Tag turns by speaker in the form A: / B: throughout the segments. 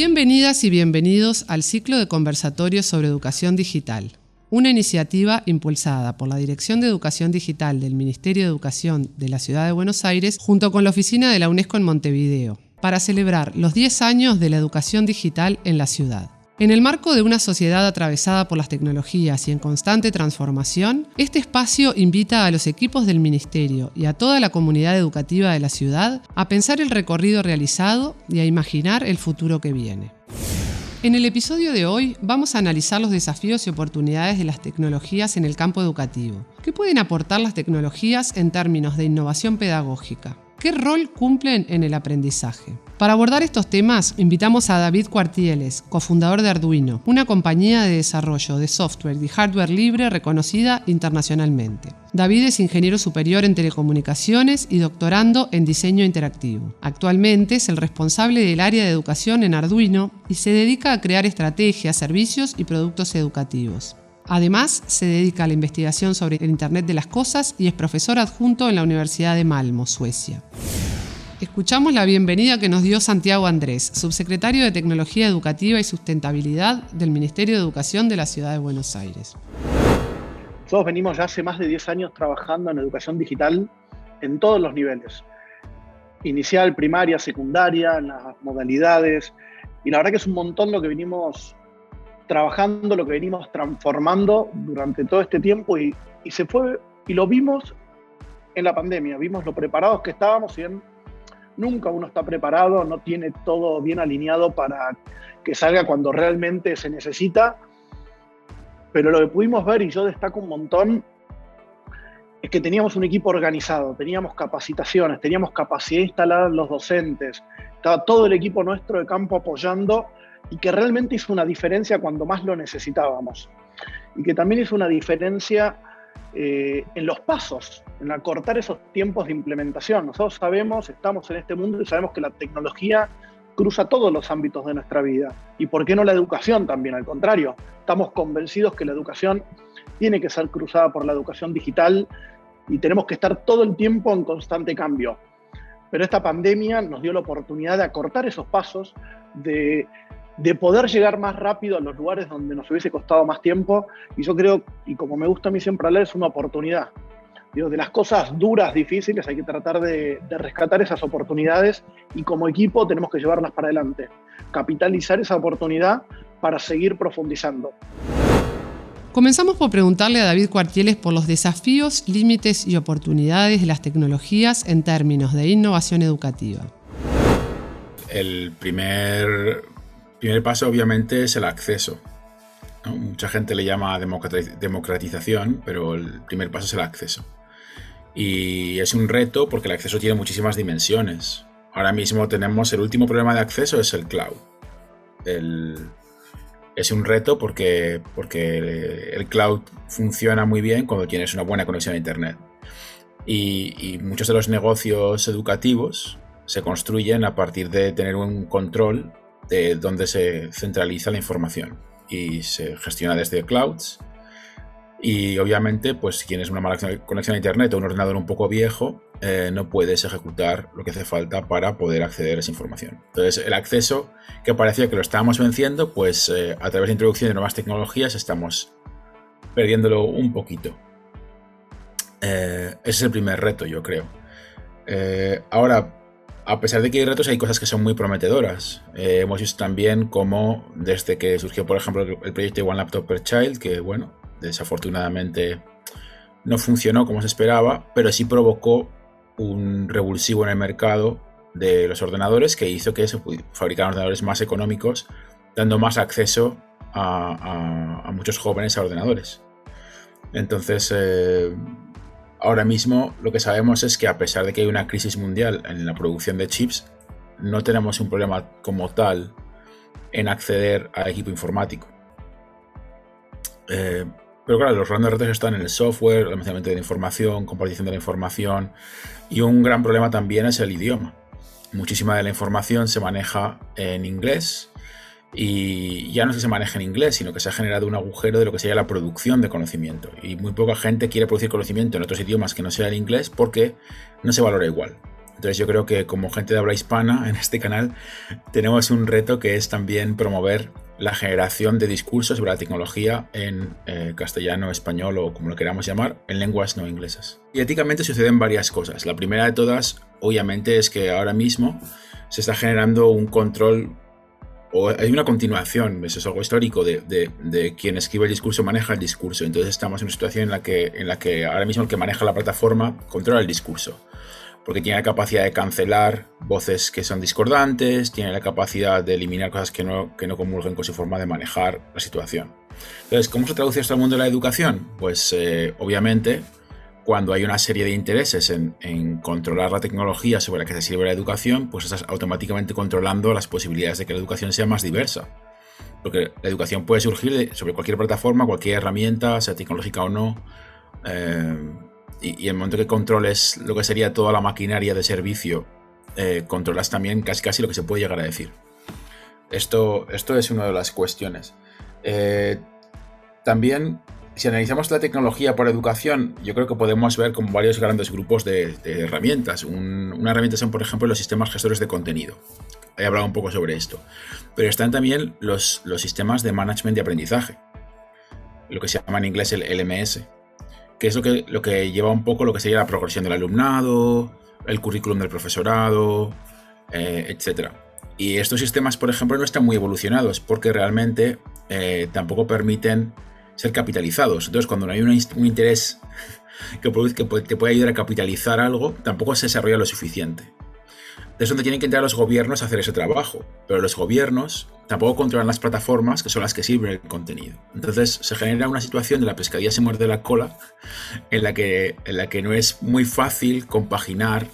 A: Bienvenidas y bienvenidos al ciclo de conversatorios sobre educación digital, una iniciativa impulsada por la Dirección de Educación Digital del Ministerio de Educación de la Ciudad de Buenos Aires junto con la Oficina de la UNESCO en Montevideo, para celebrar los 10 años de la educación digital en la ciudad. En el marco de una sociedad atravesada por las tecnologías y en constante transformación, este espacio invita a los equipos del Ministerio y a toda la comunidad educativa de la ciudad a pensar el recorrido realizado y a imaginar el futuro que viene. En el episodio de hoy vamos a analizar los desafíos y oportunidades de las tecnologías en el campo educativo. ¿Qué pueden aportar las tecnologías en términos de innovación pedagógica? ¿Qué rol cumplen en el aprendizaje? Para abordar estos temas, invitamos a David Cuartieles, cofundador de Arduino, una compañía de desarrollo de software y hardware libre reconocida internacionalmente. David es ingeniero superior en telecomunicaciones y doctorando en diseño interactivo. Actualmente es el responsable del área de educación en Arduino y se dedica a crear estrategias, servicios y productos educativos. Además, se dedica a la investigación sobre el Internet de las Cosas y es profesor adjunto en la Universidad de Malmö, Suecia. Escuchamos la bienvenida que nos dio Santiago Andrés, subsecretario de Tecnología Educativa y Sustentabilidad del Ministerio de Educación de la Ciudad de Buenos Aires.
B: Nosotros venimos ya hace más de 10 años trabajando en educación digital en todos los niveles. Inicial, primaria, secundaria, en las modalidades. Y la verdad que es un montón lo que venimos trabajando, lo que venimos transformando durante todo este tiempo y se fue, y lo vimos en la pandemia, vimos lo preparados que estábamos, y nunca uno está preparado, no tiene todo bien alineado para que salga cuando realmente se necesita, pero lo que pudimos ver, y yo destaco un montón, es que teníamos un equipo organizado, teníamos capacitaciones, teníamos capacidad instalada en los docentes, estaba todo el equipo nuestro de campo apoyando, y que realmente hizo una diferencia cuando más lo necesitábamos. Y que también hizo una diferencia en los pasos, en acortar esos tiempos de implementación. Nosotros sabemos, estamos en este mundo y sabemos que la tecnología cruza todos los ámbitos de nuestra vida. ¿Y por qué no la educación también? Al contrario, estamos convencidos que la educación tiene que ser cruzada por la educación digital y tenemos que estar todo el tiempo en constante cambio. Pero esta pandemia nos dio la oportunidad de acortar esos pasos, de poder llegar más rápido a los lugares donde nos hubiese costado más tiempo, y yo creo, y como me gusta a mí siempre hablar, es una oportunidad. Digo, de las cosas duras, difíciles, hay que tratar de rescatar esas oportunidades, y como equipo tenemos que llevarlas para adelante, capitalizar esa oportunidad para seguir profundizando.
A: Comenzamos por preguntarle a David Cuartieles por los desafíos, límites y oportunidades de las tecnologías en términos de innovación educativa.
C: El primer paso obviamente es el acceso, ¿no? Mucha gente le llama democratización, pero el primer paso es el acceso. Y es un reto porque el acceso tiene muchísimas dimensiones. Ahora mismo tenemos el último problema de acceso, es el cloud. Es un reto porque el cloud funciona muy bien cuando tienes una buena conexión a Internet. Y muchos de los negocios educativos se construyen a partir de tener un control de dónde se centraliza la información y se gestiona desde clouds. Y obviamente, pues si tienes una mala conexión a Internet o un ordenador un poco viejo, no puedes ejecutar lo que hace falta para poder acceder a esa información. Entonces, el acceso, que parecía que lo estábamos venciendo, pues a través de la introducción de nuevas tecnologías estamos perdiéndolo un poquito. Ese es el primer reto, yo creo. Ahora, a pesar de que hay retos, hay cosas que son muy prometedoras. Hemos visto también cómo desde que surgió, por ejemplo, el proyecto One Laptop Per Child, que bueno, desafortunadamente no funcionó como se esperaba, pero sí provocó un revulsivo en el mercado de los ordenadores que hizo que se fabricaran ordenadores más económicos, dando más acceso a muchos jóvenes a ordenadores. Entonces, ahora mismo lo que sabemos es que a pesar de que hay una crisis mundial en la producción de chips, no tenemos un problema como tal en acceder al equipo informático. Pero claro, los grandes retos están en el software, el almacenamiento de la información, compartición de la información, y un gran problema también es el idioma. Muchísima de la información se maneja en inglés, y ya no es que se maneje en inglés, sino que se ha generado un agujero de lo que sería la producción de conocimiento, y muy poca gente quiere producir conocimiento en otros idiomas que no sea el inglés porque no se valora igual. Entonces yo creo que como gente de habla hispana en este canal tenemos un reto que es también promover la generación de discursos sobre la tecnología en castellano, español o como lo queramos llamar, en lenguas no inglesas. Y éticamente suceden varias cosas. La primera de todas, obviamente, es que ahora mismo se está generando un control, o hay una continuación, eso es algo histórico, de quien escribe el discurso maneja el discurso. Entonces estamos en una situación en la que ahora mismo el que maneja la plataforma controla el discurso, porque tiene la capacidad de cancelar voces que son discordantes, tiene la capacidad de eliminar cosas que no comulguen con su forma de manejar la situación. Entonces, ¿cómo se traduce esto al mundo de la educación? Pues obviamente, cuando hay una serie de intereses en controlar la tecnología sobre la que se sirve la educación, pues estás automáticamente controlando las posibilidades de que la educación sea más diversa. Porque la educación puede surgir sobre cualquier plataforma, cualquier herramienta, sea tecnológica o no. Y en el momento que controles lo que sería toda la maquinaria de servicio, controlas también casi lo que se puede llegar a decir. Esto es una de las cuestiones. También, si analizamos la tecnología por educación, yo creo que podemos ver como varios grandes grupos de herramientas. Una herramienta son, por ejemplo, los sistemas gestores de contenido. He hablado un poco sobre esto. Pero están también los sistemas de management de aprendizaje, lo que se llama en inglés el LMS, que es lo que lleva un poco lo que sería la progresión del alumnado, el currículum del profesorado, etc. Y estos sistemas, por ejemplo, no están muy evolucionados porque realmente tampoco permiten ser capitalizados. Entonces, cuando no hay un interés que te puede ayudar a capitalizar algo, tampoco se desarrolla lo suficiente. Es donde tienen que entrar los gobiernos a hacer ese trabajo, pero los gobiernos tampoco controlan las plataformas que son las que sirven el contenido. Entonces se genera una situación de la pescadilla se muerde la cola en la que no es muy fácil compaginar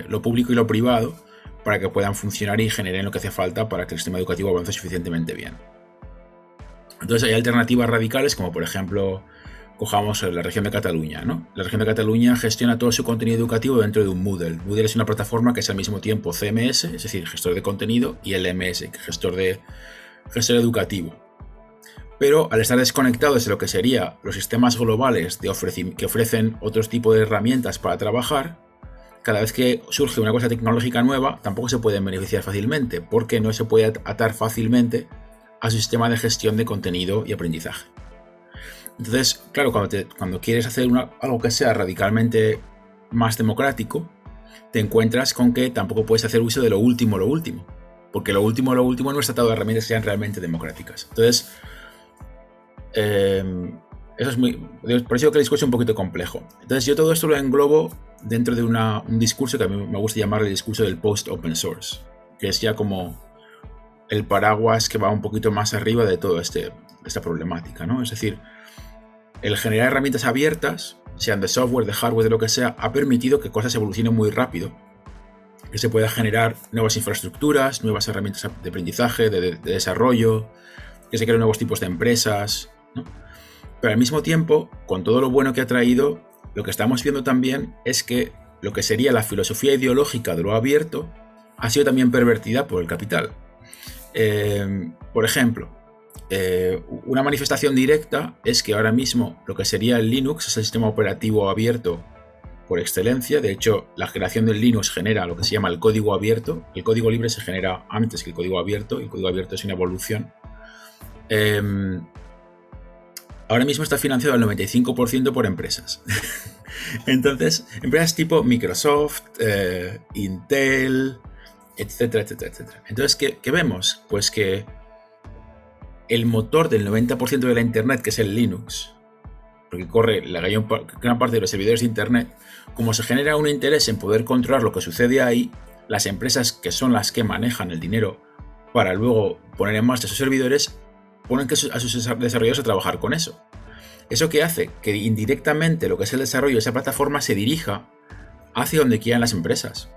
C: lo público y lo privado para que puedan funcionar y generen lo que hace falta para que el sistema educativo avance suficientemente bien. Entonces hay alternativas radicales como por ejemplo cojamos la región de Cataluña, ¿no? La región de Cataluña gestiona todo su contenido educativo dentro de un Moodle. Moodle es una plataforma que es al mismo tiempo CMS, es decir, gestor de contenido, y LMS, gestor educativo. Pero al estar desconectados de lo que serían los sistemas globales que ofrecen otros tipos de herramientas para trabajar, cada vez que surge una cosa tecnológica nueva, tampoco se pueden beneficiar fácilmente, porque no se puede atar fácilmente a su sistema de gestión de contenido y aprendizaje. Entonces, claro, cuando quieres hacer algo que sea radicalmente más democrático, te encuentras con que tampoco puedes hacer uso de lo último, porque lo último no está tratado de herramientas que sean realmente democráticas. Entonces, eso es por eso que el discurso es un poquito complejo. Entonces, yo todo esto lo englobo dentro de un discurso que a mí me gusta llamar el discurso del post-open source, que es ya como el paraguas que va un poquito más arriba de toda esta problemática, ¿no? Es decir, el generar herramientas abiertas, sean de software, de hardware, de lo que sea, ha permitido que cosas evolucionen muy rápido, que se pueda generar nuevas infraestructuras, nuevas herramientas de aprendizaje, de desarrollo, que se creen nuevos tipos de empresas, ¿no? Pero al mismo tiempo, con todo lo bueno que ha traído, lo que estamos viendo también es que lo que sería la filosofía ideológica de lo abierto ha sido también pervertida por el capital. Por ejemplo, una manifestación directa es que ahora mismo lo que sería el Linux es el sistema operativo abierto por excelencia. De hecho, la generación del Linux genera lo que se llama el código abierto. El código libre se genera antes que el código abierto, y el código abierto es una evolución. Ahora mismo está financiado al 95% por empresas. Entonces, empresas tipo Microsoft, Intel, etcétera, etcétera, etcétera. Entonces, ¿qué vemos? Pues que el motor del 90% de la Internet, que es el Linux, porque corre la gran parte de los servidores de Internet, como se genera un interés en poder controlar lo que sucede ahí, las empresas que son las que manejan el dinero para luego poner en marcha sus servidores, ponen a sus desarrolladores a trabajar con eso. Eso que hace que indirectamente lo que es el desarrollo de esa plataforma se dirija hacia donde quieran las empresas.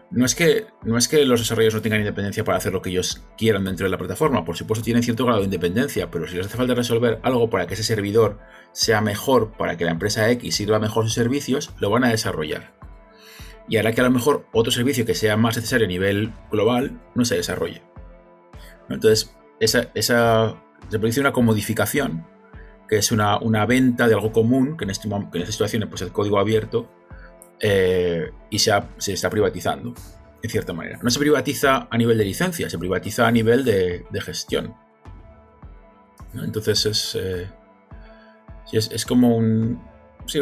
C: No es que los desarrolladores no tengan independencia para hacer lo que ellos quieran dentro de la plataforma. Por supuesto tienen cierto grado de independencia, pero si les hace falta resolver algo para que ese servidor sea mejor, para que la empresa X sirva mejor sus servicios, lo van a desarrollar. Y hará que a lo mejor otro servicio que sea más necesario a nivel global no se desarrolle. Entonces, se produce una comodificación, que es una venta de algo común, que en esta situación es pues el código abierto, y se está privatizando, en cierta manera. No se privatiza a nivel de licencia, se privatiza a nivel de gestión, ¿no? Entonces es como un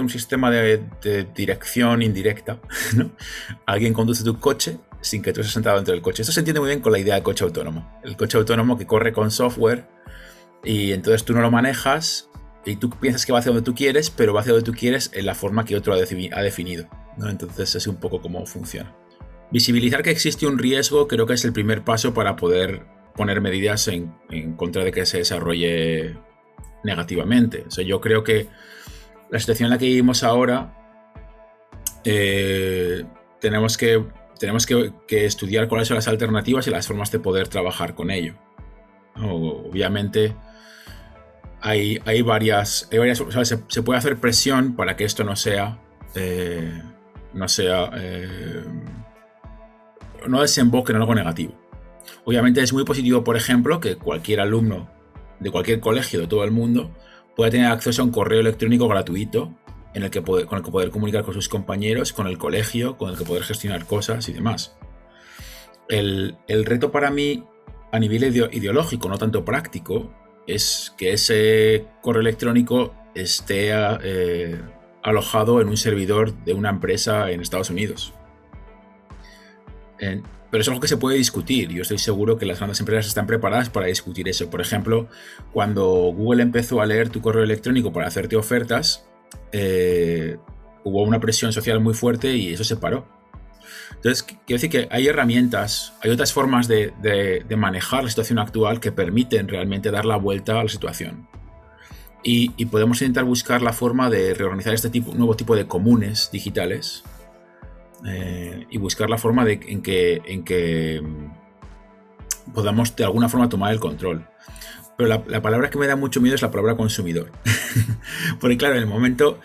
C: sistema de dirección indirecta, ¿no? Alguien conduce tu coche sin que tú estés sentado dentro del coche. Esto se entiende muy bien con la idea de coche autónomo. El coche autónomo que corre con software y entonces tú no lo manejas y tú piensas que va hacia donde tú quieres, pero va hacia donde tú quieres en la forma que otro ha definido, ¿no? Entonces es un poco cómo funciona. Visibilizar que existe un riesgo creo que es el primer paso para poder poner medidas en contra de que se desarrolle negativamente. O sea, yo creo que la situación en la que vivimos ahora, tenemos que estudiar cuáles son las alternativas y las formas de poder trabajar con ello. Obviamente hay varias, o sea, se puede hacer presión para que esto no desemboque en algo negativo. Obviamente es muy positivo, por ejemplo, que cualquier alumno de cualquier colegio de todo el mundo pueda tener acceso a un correo electrónico gratuito con el que poder comunicar con sus compañeros, con el colegio, con el que poder gestionar cosas y demás. El reto para mí, a nivel ideológico, no tanto práctico, es que ese correo electrónico esté alojado en un servidor de una empresa en Estados Unidos. Pero es algo que se puede discutir. Yo estoy seguro que las grandes empresas están preparadas para discutir eso. Por ejemplo, cuando Google empezó a leer tu correo electrónico para hacerte ofertas, hubo una presión social muy fuerte y eso se paró. Entonces, quiero decir que hay herramientas, hay otras formas de manejar la situación actual que permiten realmente dar la vuelta a la situación. Y podemos intentar buscar la forma de reorganizar este nuevo tipo de comunes digitales, y buscar la forma en que podamos de alguna forma tomar el control. Pero la palabra que me da mucho miedo es la palabra consumidor. Porque claro, en el momento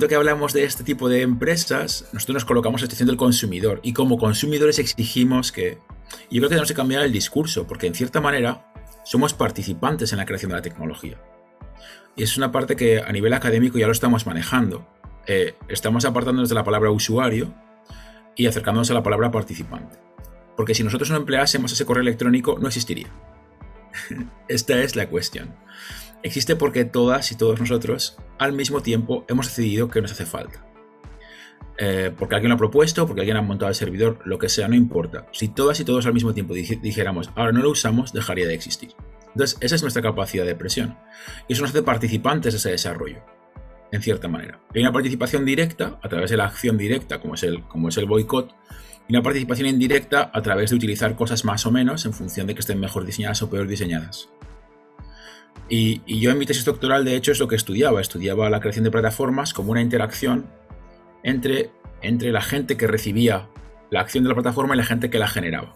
C: que hablamos de este tipo de empresas, nosotros nos colocamos en la situación del consumidor y como consumidores exigimos que... Yo creo que tenemos que cambiar el discurso, porque en cierta manera somos participantes en la creación de la tecnología. Y es una parte que a nivel académico ya lo estamos manejando. Estamos apartándonos de la palabra usuario y acercándonos a la palabra participante. Porque si nosotros no empleásemos ese correo electrónico, no existiría. Esta es la cuestión. Existe porque todas y todos nosotros, al mismo tiempo, hemos decidido que nos hace falta. Porque alguien lo ha propuesto, porque alguien ha montado el servidor, lo que sea, no importa. Si todas y todos al mismo tiempo dijéramos, ahora no lo usamos, dejaría de existir. Entonces, esa es nuestra capacidad de presión. Y eso nos hace participantes de ese desarrollo, en cierta manera. Hay una participación directa a través de la acción directa, como es el boicot, y una participación indirecta a través de utilizar cosas más o menos en función de que estén mejor diseñadas o peor diseñadas. Y yo en mi tesis doctoral, de hecho, es lo que estudiaba. Estudiaba la creación de plataformas como una interacción entre la gente que recibía la acción de la plataforma y la gente que la generaba.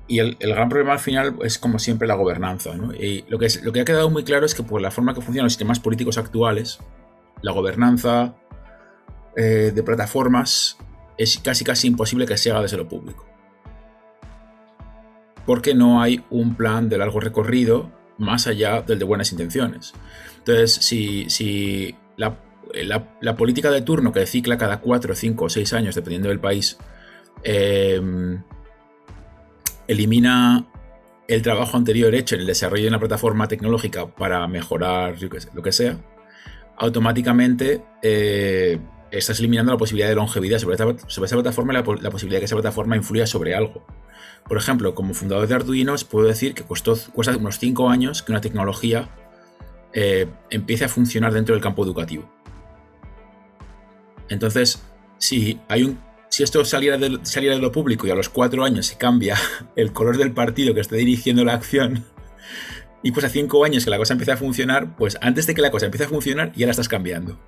C: Y el gran problema al final es, como siempre, la gobernanza, ¿no? Y lo que ha quedado muy claro es que por la forma que funcionan los sistemas políticos actuales, la gobernanza de plataformas es casi imposible que se haga desde lo público. Porque no hay un plan de largo recorrido más allá del de buenas intenciones. Entonces, si la política de turno que cicla cada 4, 5 o 6 años, dependiendo del país, elimina el trabajo anterior hecho en el desarrollo de una plataforma tecnológica para mejorar lo que sea, automáticamente estás eliminando la posibilidad de longevidad sobre esa plataforma y la posibilidad de que esa plataforma influya sobre algo. Por ejemplo, como fundador de Arduino, puedo decir que cuesta unos 5 años que una tecnología empiece a funcionar dentro del campo educativo. Entonces, si esto saliera de lo público y a los 4 años se cambia el color del partido que esté dirigiendo la acción, y pues a 5 años que la cosa empiece a funcionar, pues antes de que la cosa empiece a funcionar ya la estás cambiando.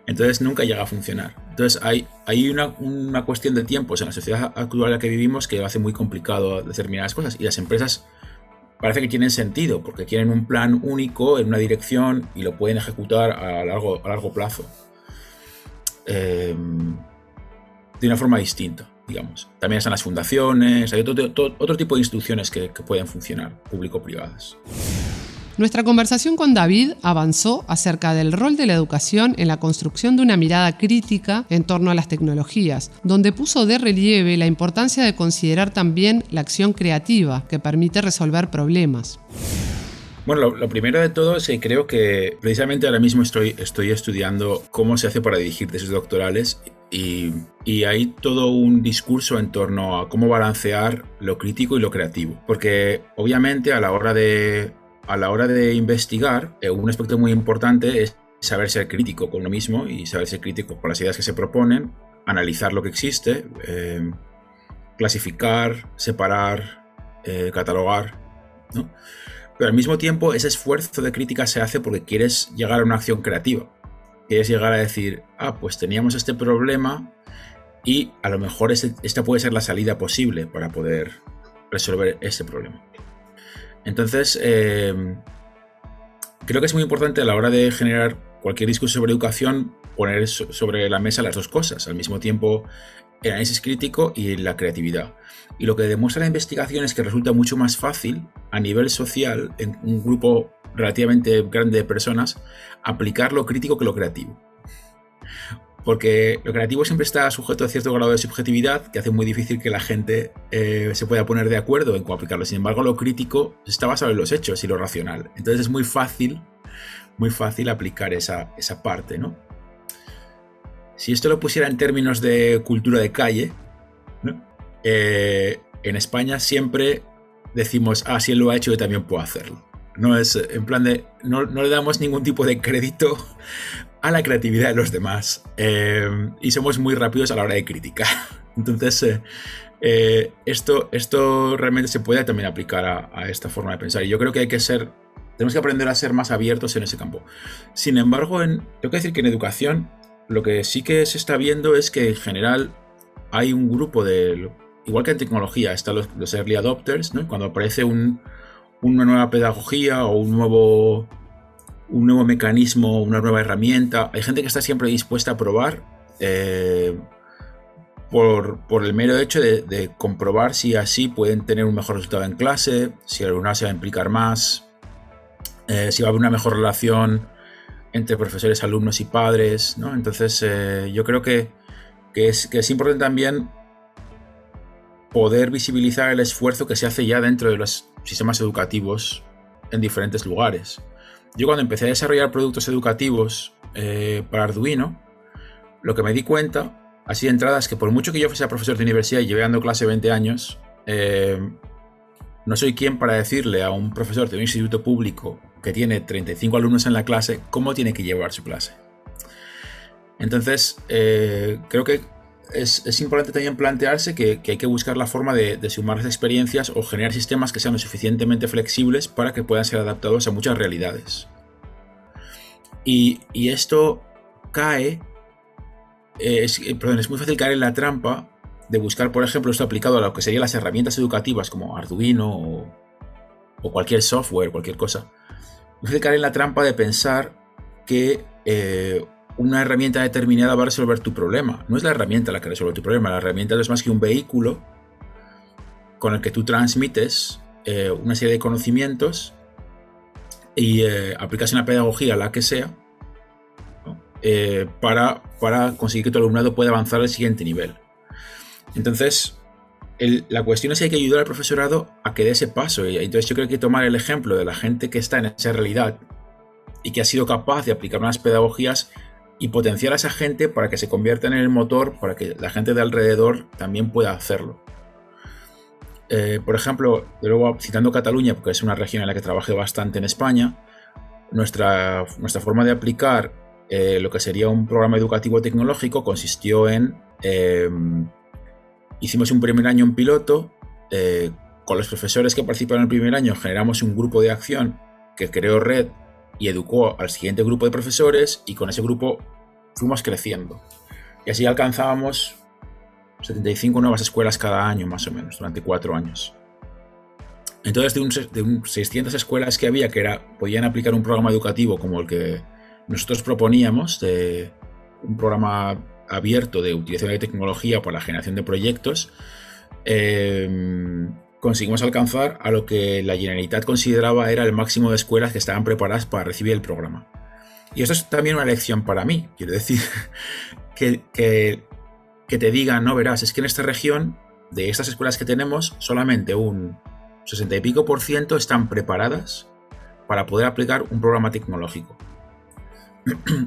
C: Entonces nunca llega a funcionar. Entonces hay una cuestión de tiempos en la sociedad actual en la que vivimos que hace muy complicado determinadas cosas, y las empresas parece que tienen sentido porque quieren un plan único en una dirección y lo pueden ejecutar a largo plazo, de una forma distinta, digamos. También están las fundaciones, hay otro tipo de instituciones que pueden funcionar, público-privadas.
A: Nuestra conversación con David avanzó acerca del rol de la educación en la construcción de una mirada crítica en torno a las tecnologías, donde puso de relieve la importancia de considerar también la acción creativa que permite resolver problemas.
C: Bueno, lo primero de todo es que creo que precisamente ahora mismo estoy estudiando cómo se hace para dirigir tesis doctorales y hay todo un discurso en torno a cómo balancear lo crítico y lo creativo. Porque obviamente a la hora de investigar, un aspecto muy importante es saber ser crítico con lo mismo y saber ser crítico con las ideas que se proponen, analizar lo que existe, clasificar, separar, catalogar, ¿no? Pero al mismo tiempo ese esfuerzo de crítica se hace porque quieres llegar a una acción creativa. Quieres llegar a decir, pues teníamos este problema y a lo mejor esta puede ser la salida posible para poder resolver ese problema. Entonces, creo que es muy importante a la hora de generar cualquier discurso sobre educación poner sobre la mesa las dos cosas, al mismo tiempo el análisis crítico y la creatividad. Y lo que demuestra la investigación es que resulta mucho más fácil a nivel social, en un grupo relativamente grande de personas, aplicar lo crítico que lo creativo. Porque lo creativo siempre está sujeto a cierto grado de subjetividad que hace muy difícil que la gente se pueda poner de acuerdo en cómo aplicarlo. Sin embargo, lo crítico está basado en los hechos y lo racional. Entonces es muy fácil aplicar esa parte, ¿no? Si esto lo pusiera en términos de cultura de calle, ¿no? En España siempre decimos, si él lo ha hecho, yo también puedo hacerlo. No es en plan de, no le damos ningún tipo de crédito a la creatividad de los demás y somos muy rápidos a la hora de criticar. Entonces, esto realmente se puede también aplicar a esta forma de pensar. Y yo creo que tenemos que aprender a ser más abiertos en ese campo. Sin embargo, tengo que decir que en educación, lo que sí que se está viendo es que en general hay un grupo igual que en tecnología, están los early adopters, ¿no? Cuando aparece una nueva pedagogía o un nuevo mecanismo, una nueva herramienta, hay gente que está siempre dispuesta a probar por el mero hecho de comprobar si así pueden tener un mejor resultado en clase, si el alumnado se va a implicar más, si va a haber una mejor relación entre profesores, alumnos y padres, ¿no? Entonces yo creo que es importante también poder visibilizar el esfuerzo que se hace ya dentro de los sistemas educativos en diferentes lugares. Yo cuando empecé a desarrollar productos educativos para Arduino, lo que me di cuenta, así de entrada, es que por mucho que yo fuese profesor de universidad y lleve dando clase 20 años, no soy quien para decirle a un profesor de un instituto público que tiene 35 alumnos en la clase cómo tiene que llevar su clase. Entonces, creo que es importante también plantearse que hay que buscar la forma de sumar las experiencias o generar sistemas que sean lo suficientemente flexibles para que puedan ser adaptados a muchas realidades. Y esto es muy fácil caer en la trampa de buscar, por ejemplo, esto aplicado a lo que serían las herramientas educativas como Arduino o cualquier software, cualquier cosa. Es fácil caer en la trampa de pensar que una herramienta determinada va a resolver tu problema. No es la herramienta la que resuelve tu problema, la herramienta no es más que un vehículo con el que tú transmites una serie de conocimientos y aplicas una pedagogía, la que sea, ¿no? Para conseguir que tu alumnado pueda avanzar al siguiente nivel. Entonces, la cuestión es que hay que ayudar al profesorado a que dé ese paso. Y entonces yo creo que hay que tomar el ejemplo de la gente que está en esa realidad y que ha sido capaz de aplicar unas pedagogías y potenciar a esa gente para que se convierta en el motor para que la gente de alrededor también pueda hacerlo. Por ejemplo, de luego citando Cataluña, porque es una región en la que trabajé bastante en España, nuestra forma de aplicar lo que sería un programa educativo tecnológico consistió en hicimos un primer año en piloto, con los profesores que participaron en el primer año generamos un grupo de acción que creó red y educó al siguiente grupo de profesores y con ese grupo fuimos creciendo. Y así alcanzábamos 75 nuevas escuelas cada año más o menos, durante 4 años. Entonces de 600 escuelas que había que podían aplicar un programa educativo como el que nosotros proponíamos, de un programa abierto de utilización de tecnología para la generación de proyectos, conseguimos alcanzar a lo que la Generalitat consideraba era el máximo de escuelas que estaban preparadas para recibir el programa. Y esto es también una lección para mí, quiero decir, que te digan, no, verás, es que en esta región, de estas escuelas que tenemos, solamente un 60 y pico % están preparadas para poder aplicar un programa tecnológico.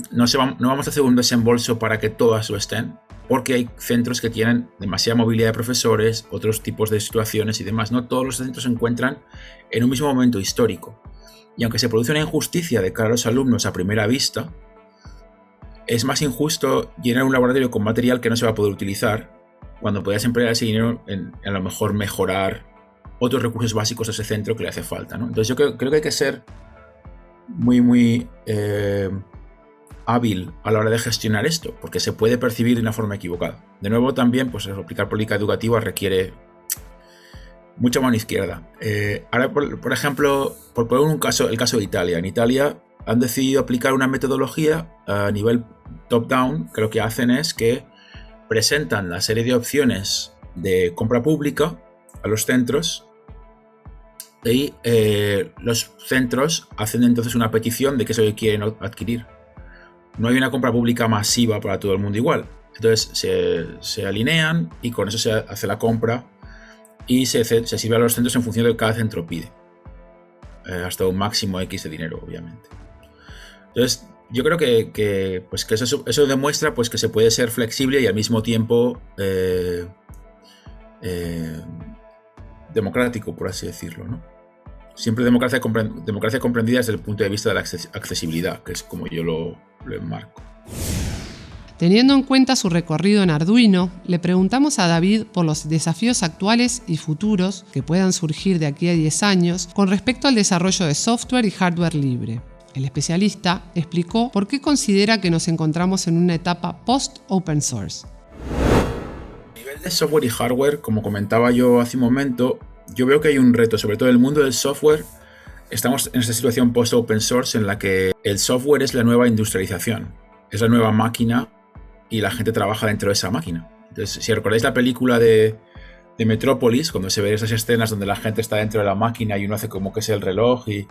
C: No vamos a hacer un desembolso para que todas lo estén, porque hay centros que tienen demasiada movilidad de profesores, otros tipos de situaciones y demás. No todos los centros se encuentran en un mismo momento histórico. Y aunque se produce una injusticia de cara a los alumnos a primera vista, es más injusto llenar un laboratorio con material que no se va a poder utilizar cuando podías emplear ese dinero en a lo mejor mejorar otros recursos básicos de ese centro que le hace falta, ¿no? Entonces yo creo que hay que ser muy hábil a la hora de gestionar esto, porque se puede percibir de una forma equivocada. De nuevo, también, pues aplicar política educativa requiere mucha mano izquierda. Ahora, por ejemplo, por poner el caso de Italia. En Italia han decidido aplicar una metodología a nivel top-down, que lo que hacen es que presentan la serie de opciones de compra pública a los centros y los centros hacen entonces una petición de qué es lo que quieren adquirir. No hay una compra pública masiva para todo el mundo igual. Entonces se alinean y con eso se hace la compra y se sirve a los centros en función de lo que cada centro pide. Hasta un máximo X de dinero, obviamente. Entonces, yo creo que eso demuestra pues, que se puede ser flexible y al mismo tiempo democrático, por así decirlo, ¿no? Siempre democracia comprendida desde el punto de vista de la accesibilidad, que es como yo lo enmarco.
A: Teniendo en cuenta su recorrido en Arduino, le preguntamos a David por los desafíos actuales y futuros que puedan surgir de aquí a 10 años con respecto al desarrollo de software y hardware libre. El especialista explicó por qué considera que nos encontramos en una etapa post-open source.
C: A nivel de software y hardware, como comentaba yo hace un momento, yo veo que hay un reto, sobre todo en el mundo del software. Estamos en esta situación post-open source en la que el software es la nueva industrialización, es la nueva máquina y la gente trabaja dentro de esa máquina. Entonces, si recordáis la película de Metrópolis, cuando se ven esas escenas donde la gente está dentro de la máquina y uno hace como que es el reloj, y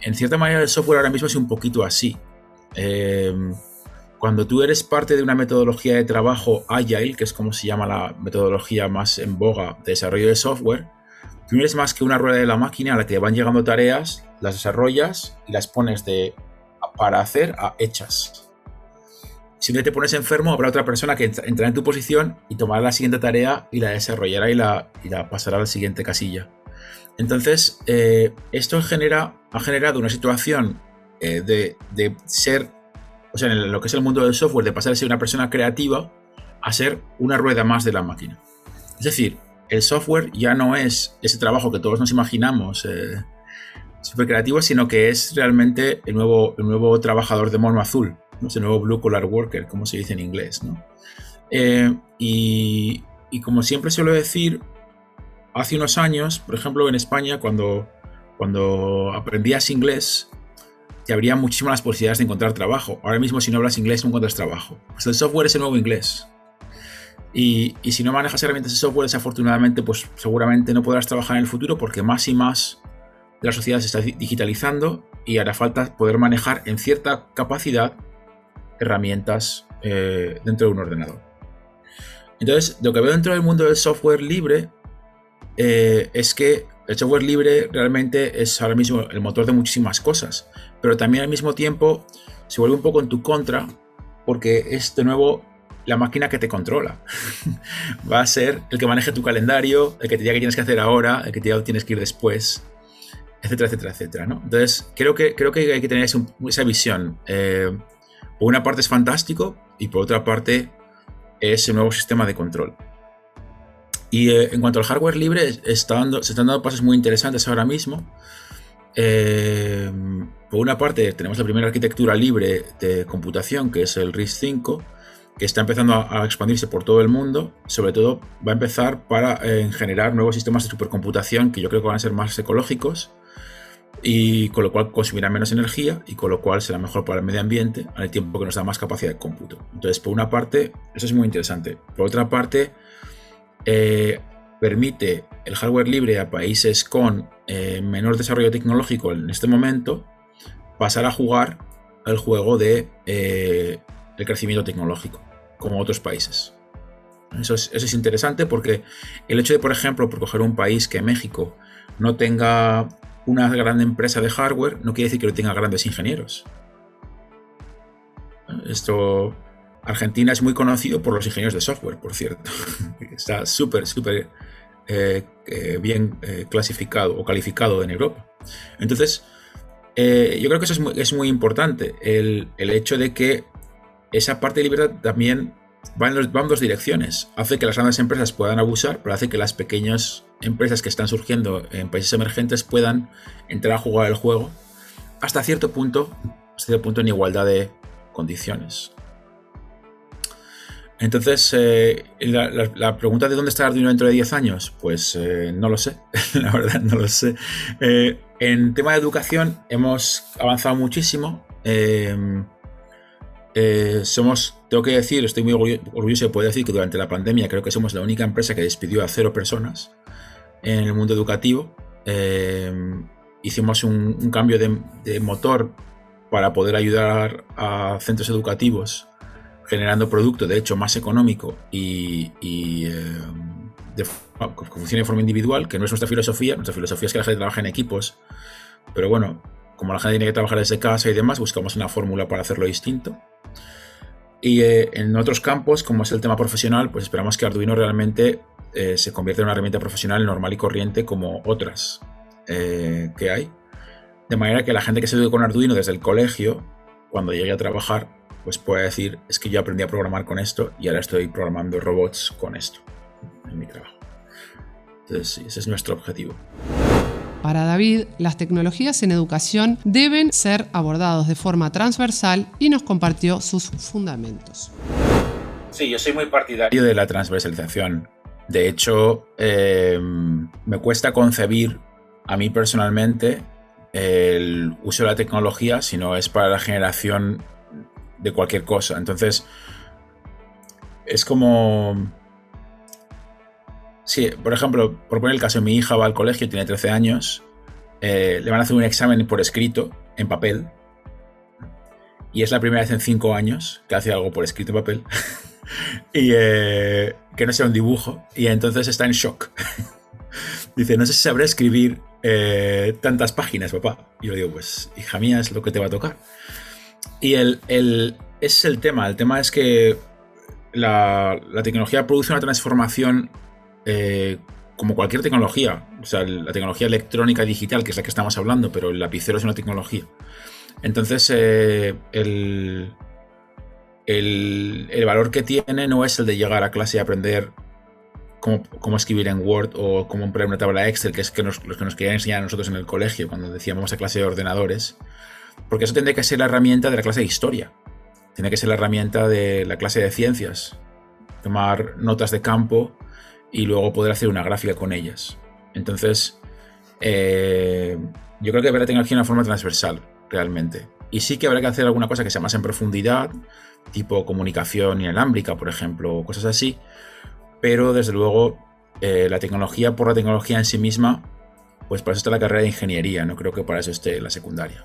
C: en cierta manera el software ahora mismo es un poquito así. Cuando tú eres parte de una metodología de trabajo Agile, que es como se llama la metodología más en boga de desarrollo de software, tú no eres más que una rueda de la máquina a la que van llegando tareas, las desarrollas y las pones para hacer a hechas. Si no te pones enfermo, habrá otra persona que entrará en tu posición y tomará la siguiente tarea y la desarrollará y la pasará a la siguiente casilla. Entonces, esto ha generado una situación de ser, o sea, en lo que es el mundo del software, de pasar de ser una persona creativa a ser una rueda más de la máquina. Es decir, el software ya no es ese trabajo que todos nos imaginamos súper creativo, sino que es realmente el nuevo trabajador de mono azul, ¿no? Ese nuevo blue collar worker, como se dice en inglés, ¿no? Y como siempre suelo decir, hace unos años, por ejemplo en España, cuando aprendías inglés, te habría muchísimas las posibilidades de encontrar trabajo. Ahora mismo, si no hablas inglés, no encuentras trabajo. Pues el software es el nuevo inglés. Y si no manejas herramientas de software, desafortunadamente, pues seguramente no podrás trabajar en el futuro, porque más y más de la sociedad se está digitalizando y hará falta poder manejar en cierta capacidad herramientas dentro de un ordenador. Entonces, lo que veo dentro del mundo del software libre es que el software libre realmente es ahora mismo el motor de muchísimas cosas, pero también al mismo tiempo se vuelve un poco en tu contra, porque es de nuevo la máquina que te controla. Va a ser el que maneje tu calendario, el que te diga qué tienes que hacer ahora, el que te diga que tienes que ir después, etcétera, etcétera, etcétera, ¿no? Entonces, creo que hay que tener esa visión. Por una parte es fantástico y por otra parte es el nuevo sistema de control. Y en cuanto al hardware libre, se están dando pasos muy interesantes ahora mismo. Por una parte, tenemos la primera arquitectura libre de computación, que es el RISC-V, que está empezando a expandirse por todo el mundo. Sobre todo va a empezar para generar nuevos sistemas de supercomputación que yo creo que van a ser más ecológicos y con lo cual consumirán menos energía y con lo cual será mejor para el medio ambiente al tiempo que nos da más capacidad de cómputo. Entonces, por una parte, eso es muy interesante. Por otra parte, permite el hardware libre a países con menor desarrollo tecnológico en este momento pasar a jugar el juego de el crecimiento tecnológico, como otros países. Eso es interesante porque el hecho de, por ejemplo, por coger un país que México no tenga una gran empresa de hardware, no quiere decir que no tenga grandes ingenieros. Argentina es muy conocido por los ingenieros de software, por cierto. Está súper bien clasificado o calificado en Europa. Entonces, yo creo que eso es muy importante, el hecho de que esa parte de libertad también va en dos direcciones. Hace que las grandes empresas puedan abusar, pero hace que las pequeñas empresas que están surgiendo en países emergentes puedan entrar a jugar el juego hasta cierto punto en igualdad de condiciones. Entonces, la pregunta de dónde está Arduino dentro de 10 años, pues no lo sé, la verdad no lo sé. En tema de educación hemos avanzado muchísimo. Tengo que decir, estoy muy orgulloso de poder decir que durante la pandemia creo que somos la única empresa que despidió a 0 personas en el mundo educativo. Hicimos un cambio de motor para poder ayudar a centros educativos generando producto, de hecho, más económico y que funcione de forma individual, que no es nuestra filosofía. Nuestra filosofía es que la gente trabaje en equipos, pero bueno, como la gente tiene que trabajar desde casa y demás, buscamos una fórmula para hacerlo distinto. Y en otros campos, como es el tema profesional, pues esperamos que Arduino realmente se convierta en una herramienta profesional normal y corriente como otras que hay. De manera que la gente que se eduque con Arduino desde el colegio, cuando llegue a trabajar, pues puede decir, es que yo aprendí a programar con esto y ahora estoy programando robots con esto en mi trabajo. Entonces, sí, ese es nuestro objetivo.
A: Para David, las tecnologías en educación deben ser abordados de forma transversal y nos compartió sus fundamentos.
C: Sí, yo soy muy partidario de la transversalización. De hecho, me cuesta concebir a mí personalmente el uso de la tecnología si no es para la generación de cualquier cosa. Entonces, es como... Sí, por ejemplo, por poner el caso, mi hija va al colegio, tiene 13 años, le van a hacer un examen por escrito, en papel, y es la primera vez en 5 años que hace algo por escrito en papel, y que no sea un dibujo, y entonces está en shock. Dice, no sé si sabré escribir tantas páginas, papá. Y yo digo, pues, hija mía, es lo que te va a tocar. Y ese es el tema es que la tecnología produce una transformación como cualquier tecnología, o sea, la tecnología electrónica digital, que es la que estamos hablando, pero el lapicero es una tecnología. Entonces, el valor que tiene no es el de llegar a clase y aprender cómo escribir en Word o cómo emplear una tabla Excel, que es los que nos querían enseñar a nosotros en el colegio cuando decíamos a clase de ordenadores, porque eso tendría que ser la herramienta de la clase de historia, tiene que ser la herramienta de la clase de ciencias, tomar notas de campo y luego poder hacer una gráfica con ellas. Entonces, yo creo que habrá tecnología de una forma transversal, realmente. Y sí que habrá que hacer alguna cosa que sea más en profundidad, tipo comunicación inalámbrica, por ejemplo, o cosas así. Pero, desde luego, la tecnología por la tecnología en sí misma, pues para eso está la carrera de ingeniería, no creo que para eso esté la secundaria.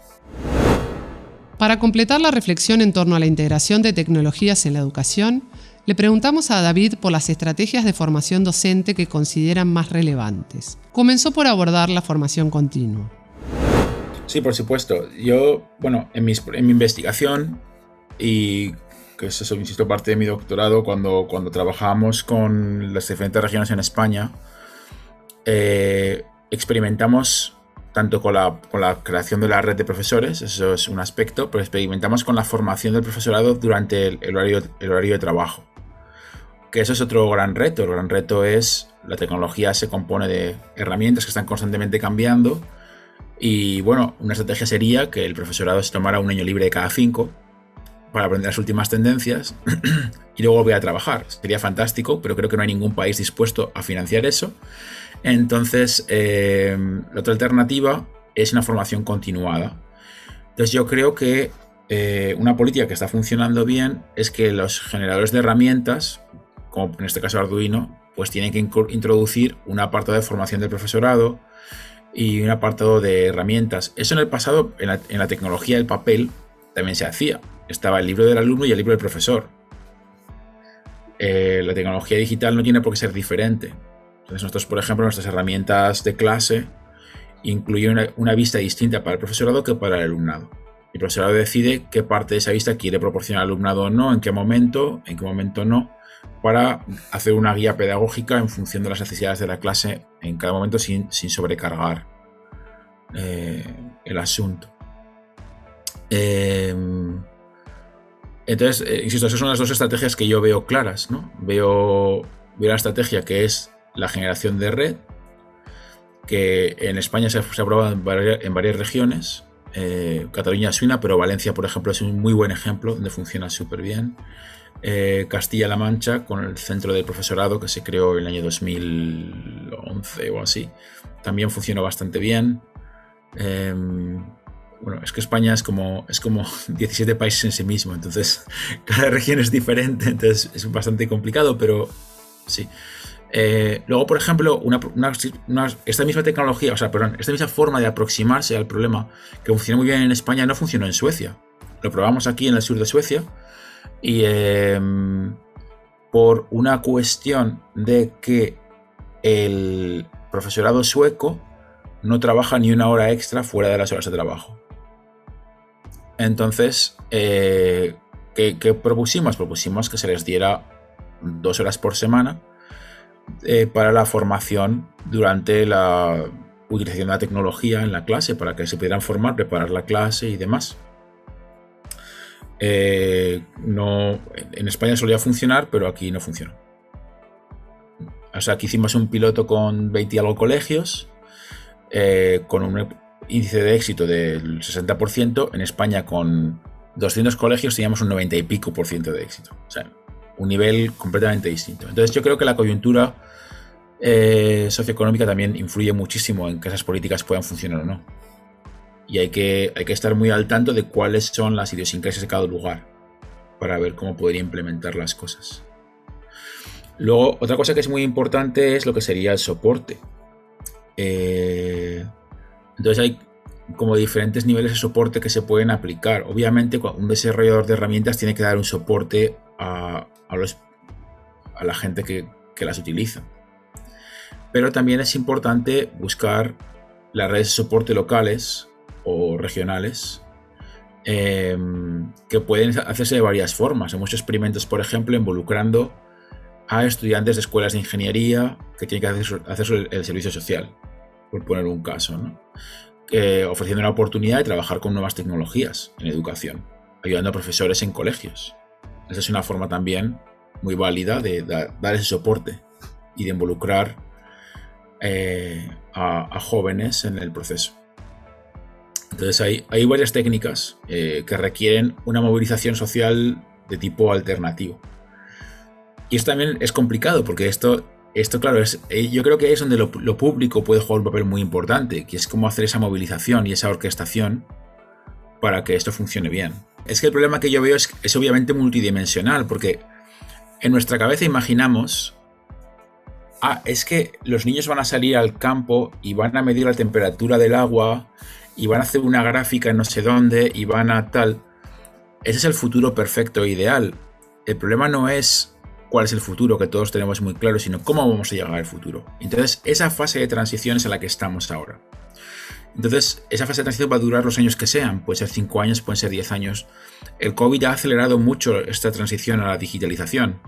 A: Para completar la reflexión en torno a la integración de tecnologías en la educación, le preguntamos a David por las estrategias de formación docente que consideran más relevantes. Comenzó por abordar la formación continua.
C: Sí, por supuesto. Yo, bueno, en mi investigación, y que es eso, insisto, parte de mi doctorado, cuando trabajábamos con las diferentes regiones en España, experimentamos tanto con la creación de la red de profesores, eso es un aspecto, pero experimentamos con la formación del profesorado durante el horario de trabajo. Que eso es otro gran reto. El gran reto es, la tecnología se compone de herramientas que están constantemente cambiando y, bueno, una estrategia sería que el profesorado se tomara un año libre de cada 5 para aprender las últimas tendencias y luego volver a trabajar. Sería fantástico, pero creo que no hay ningún país dispuesto a financiar eso. Entonces, la otra alternativa es una formación continuada. Entonces, yo creo que una política que está funcionando bien es que los generadores de herramientas, como en este caso Arduino, pues tienen que introducir un apartado de formación del profesorado y un apartado de herramientas. Eso en el pasado, en la tecnología del papel, también se hacía. Estaba el libro del alumno y el libro del profesor. La tecnología digital no tiene por qué ser diferente. Entonces nosotros, por ejemplo, nuestras herramientas de clase incluyen una vista distinta para el profesorado que para el alumnado. El profesorado decide qué parte de esa vista quiere proporcionar al alumnado o no, en qué momento no, para hacer una guía pedagógica en función de las necesidades de la clase en cada momento sin sobrecargar el asunto. Entonces, insisto, esas son las dos estrategias que yo veo claras, ¿no? Veo la estrategia que es la generación de red, que en España se ha aprobado en varias regiones. Cataluña es una, pero Valencia, por ejemplo, es un muy buen ejemplo donde funciona súper bien. Castilla-La Mancha, con el centro del profesorado que se creó en el año 2011 o así, también funcionó bastante bien. Bueno, es que España es como 17 países en sí mismo, entonces cada región es diferente, entonces es bastante complicado, pero sí. Luego, por ejemplo, esta misma tecnología, esta misma forma de aproximarse al problema que funciona muy bien en España no funcionó en Suecia. Lo probamos aquí en el sur de Suecia y por una cuestión de que el profesorado sueco no trabaja ni una hora extra fuera de las horas de trabajo. Entonces, ¿qué propusimos? Propusimos que se les diera 2 horas por semana para la formación durante la utilización de la tecnología en la clase, para que se pudieran formar, preparar la clase y demás. En España solía funcionar, pero aquí no funcionó. O sea, aquí hicimos un piloto con 20 y algo colegios, con un índice de éxito del 60%. En España, con 200 colegios, teníamos un 90 y pico % de éxito. O sea, un nivel completamente distinto. Entonces yo creo que la coyuntura socioeconómica también influye muchísimo en que esas políticas puedan funcionar o no. Y hay que estar muy al tanto de cuáles son las idiosincrasias de cada lugar para ver cómo podría implementar las cosas. Luego, otra cosa que es muy importante es lo que sería el soporte. Entonces hay como diferentes niveles de soporte que se pueden aplicar. Obviamente, un desarrollador de herramientas tiene que dar un soporte a la gente que las utiliza. Pero también es importante buscar las redes de soporte locales o regionales que pueden hacerse de varias formas. Hay muchos experimentos, por ejemplo, involucrando a estudiantes de escuelas de ingeniería que tienen que hacer el servicio social, por poner un caso, ¿no? Ofreciendo una oportunidad de trabajar con nuevas tecnologías en educación, ayudando a profesores en colegios. Esa es una forma también muy válida de dar ese soporte y de involucrar a jóvenes en el proceso. Entonces hay varias técnicas que requieren una movilización social de tipo alternativo. Y esto también es complicado porque esto claro, yo creo que es donde lo público puede jugar un papel muy importante, que es cómo hacer esa movilización y esa orquestación para que esto funcione bien. Es que el problema que yo veo es obviamente multidimensional, porque en nuestra cabeza imaginamos, es que los niños van a salir al campo y van a medir la temperatura del agua y van a hacer una gráfica en no sé dónde y van a tal. Ese es el futuro perfecto, ideal. El problema no es cuál es el futuro, que todos tenemos muy claro, sino cómo vamos a llegar al futuro. Entonces, esa fase de transición es en la que estamos ahora. Entonces, esa fase de transición va a durar los años que sean. Puede ser 5 años, pueden ser 10 años. El COVID ha acelerado mucho esta transición a la digitalización.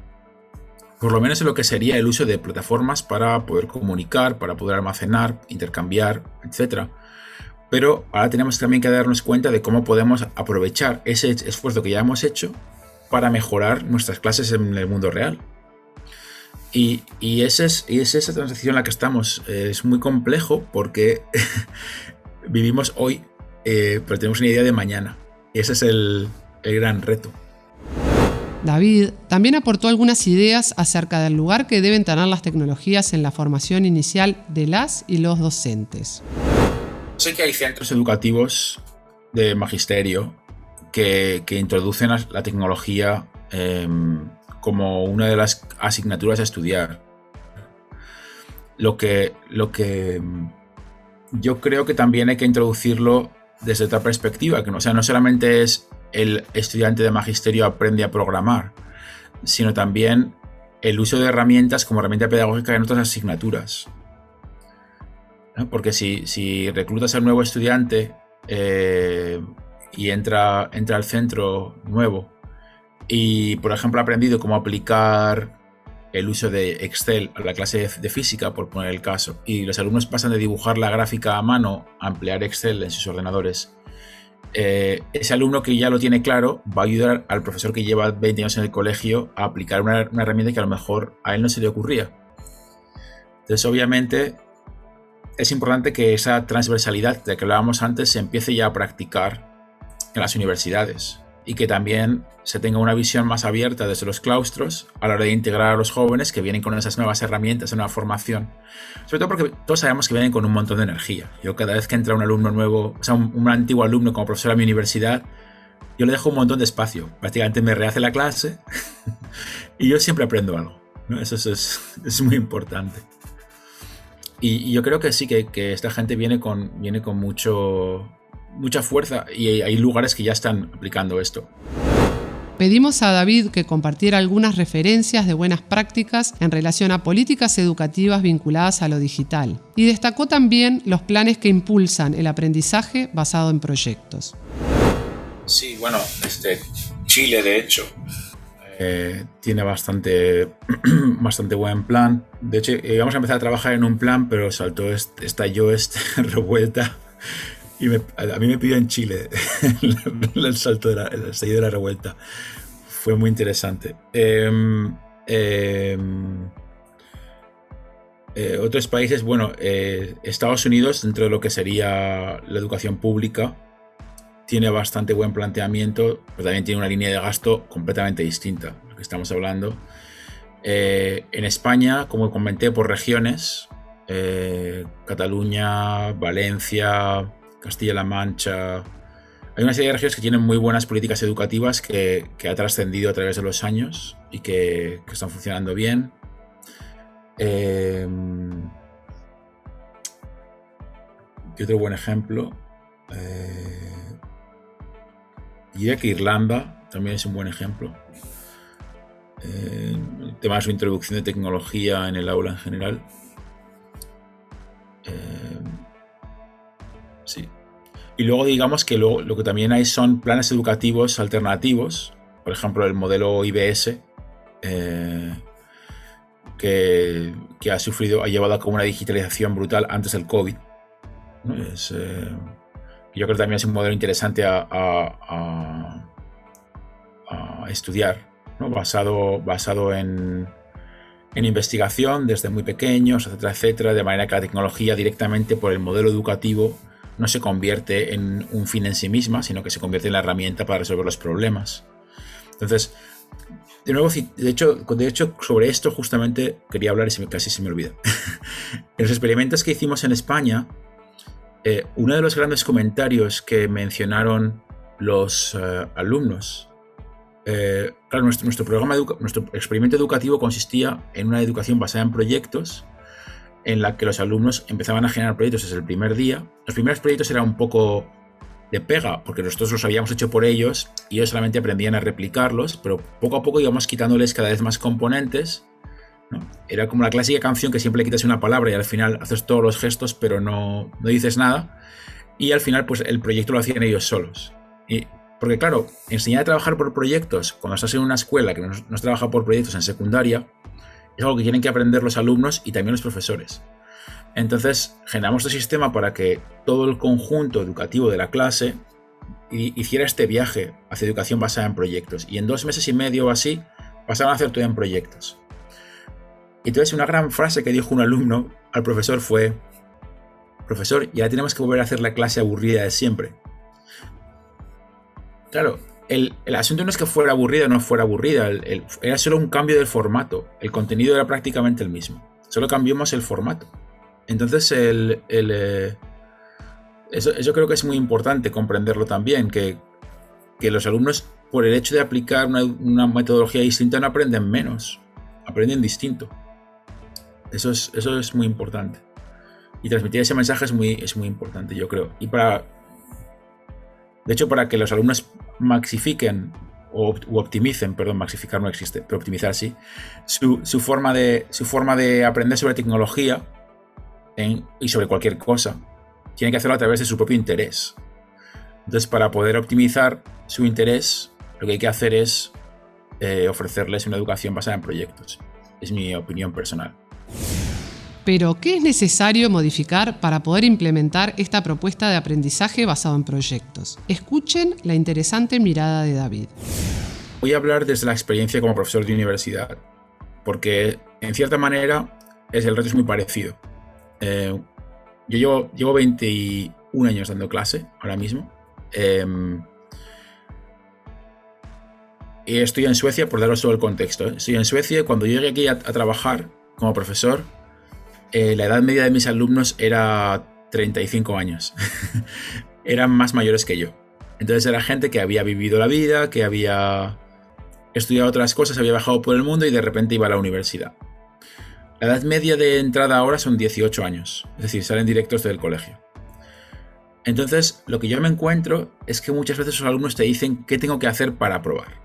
C: Por lo menos en lo que sería el uso de plataformas para poder comunicar, para poder almacenar, intercambiar, etc. Pero ahora tenemos también que darnos cuenta de cómo podemos aprovechar ese esfuerzo que ya hemos hecho para mejorar nuestras clases en el mundo real. Y es esa transición en la que estamos. Es muy complejo porque vivimos hoy, pero tenemos una idea de mañana. Ese es el gran reto.
A: David también aportó algunas ideas acerca del lugar que deben tener las tecnologías en la formación inicial de las y los docentes.
C: Sé que hay centros educativos de magisterio que introducen la tecnología como una de las asignaturas a estudiar. Lo que yo creo que también hay que introducirlo desde otra perspectiva, que no, o sea, no solamente es el estudiante de magisterio aprende a programar, sino también el uso de herramientas como herramienta pedagógica en otras asignaturas, ¿no? Porque si reclutas a un nuevo estudiante y entra al centro nuevo y, por ejemplo, ha aprendido cómo aplicar el uso de Excel a la clase de física, por poner el caso, y los alumnos pasan de dibujar la gráfica a mano a emplear Excel en sus ordenadores, ese alumno que ya lo tiene claro va a ayudar al profesor que lleva 20 años en el colegio a aplicar una herramienta que a lo mejor a él no se le ocurría. Entonces, obviamente, es importante que esa transversalidad de que hablábamos antes se empiece ya a practicar en las universidades, y que también se tenga una visión más abierta desde los claustros a la hora de integrar a los jóvenes que vienen con esas nuevas herramientas, esa nueva formación. Sobre todo porque todos sabemos que vienen con un montón de energía. Yo cada vez que entra un alumno nuevo, o sea, un antiguo alumno como profesor a mi universidad, yo le dejo un montón de espacio. Prácticamente me rehace la clase y yo siempre aprendo algo, ¿no? Eso es muy importante. Y yo creo que sí, que esta gente viene con mucha fuerza, y hay lugares que ya están aplicando esto.
A: Pedimos a David que compartiera algunas referencias de buenas prácticas en relación a políticas educativas vinculadas a lo digital, y destacó también los planes que impulsan el aprendizaje basado en proyectos.
C: Sí, bueno, Chile, de hecho, tiene bastante buen plan. De hecho, íbamos a empezar a trabajar en un plan, pero estalló revuelta. Y a mí me pidió en Chile el estallido de la revuelta. Fue muy interesante. Otros países, bueno, Estados Unidos, dentro de lo que sería la educación pública, tiene bastante buen planteamiento, pero también tiene una línea de gasto completamente distinta a lo que estamos hablando. En España, como comenté, por regiones, Cataluña, Valencia, Castilla-La Mancha. Hay una serie de regiones que tienen muy buenas políticas educativas que ha trascendido a través de los años y que están funcionando bien. ¿Qué otro buen ejemplo? Diría que Irlanda también es un buen ejemplo. El tema de su introducción de tecnología en el aula en general. Sí. Y luego digamos que lo que también hay son planes educativos alternativos, por ejemplo el modelo IBS, que ha llevado a cabo una digitalización brutal antes del COVID, ¿no? Yo creo que también es un modelo interesante a estudiar, ¿no? basado en investigación desde muy pequeños, etcétera, etcétera, de manera que la tecnología directamente por el modelo educativo no se convierte en un fin en sí misma, sino que se convierte en la herramienta para resolver los problemas. Entonces, de nuevo, de hecho sobre esto justamente quería hablar y casi se me olvida. En los experimentos que hicimos en España, uno de los grandes comentarios que mencionaron los alumnos, claro, nuestro experimento educativo consistía en una educación basada en proyectos, en la que los alumnos empezaban a generar proyectos desde el primer día. Los primeros proyectos eran un poco de pega, porque nosotros los habíamos hecho por ellos y ellos solamente aprendían a replicarlos, pero poco a poco íbamos quitándoles cada vez más componentes, ¿no? Era como la clásica canción que siempre le quitas una palabra y al final haces todos los gestos, pero no dices nada, y al final pues el proyecto lo hacían ellos solos. Porque claro, enseñar a trabajar por proyectos cuando estás en una escuela que no se trabaja por proyectos en secundaria es algo que tienen que aprender los alumnos y también los profesores. Entonces generamos este sistema para que todo el conjunto educativo de la clase hiciera este viaje hacia educación basada en proyectos, y en 2 meses y medio o así pasaban a hacer todo en proyectos. Y entonces una gran frase que dijo un alumno al profesor fue: profesor, ya tenemos que volver a hacer la clase aburrida de siempre. Claro, el asunto no es que fuera aburrida o no fuera aburrida, era solo un cambio del formato. El contenido era prácticamente el mismo, solo cambiamos el formato. Entonces eso creo que es muy importante comprenderlo también, que los alumnos, por el hecho de aplicar una metodología distinta, no aprenden menos, aprenden distinto. Eso es muy importante. Y transmitir ese mensaje es muy importante, yo creo. Y de hecho, para que los alumnos maxifiquen u optimicen, perdón, maxificar no existe, pero optimizar sí, su forma de aprender sobre tecnología y sobre cualquier cosa, tiene que hacerlo a través de su propio interés. Entonces, para poder optimizar su interés, lo que hay que hacer es ofrecerles una educación basada en proyectos. Es mi opinión personal.
A: Pero, ¿qué es necesario modificar para poder implementar esta propuesta de aprendizaje basado en proyectos? Escuchen la interesante mirada de David.
C: Voy a hablar desde la experiencia como profesor de universidad, porque en cierta manera el reto es muy parecido. Yo llevo 21 años dando clase ahora mismo. Y estoy en Suecia, por daros todo el contexto. Estoy en Suecia y cuando yo llegué aquí a trabajar como profesor, la edad media de mis alumnos era 35 años. Eran más mayores que yo. Entonces era gente que había vivido la vida, que había estudiado otras cosas, había viajado por el mundo y de repente iba a la universidad. La edad media de entrada ahora son 18 años, es decir, salen directos del colegio. Entonces, lo que yo me encuentro es que muchas veces los alumnos te dicen qué tengo que hacer para aprobar.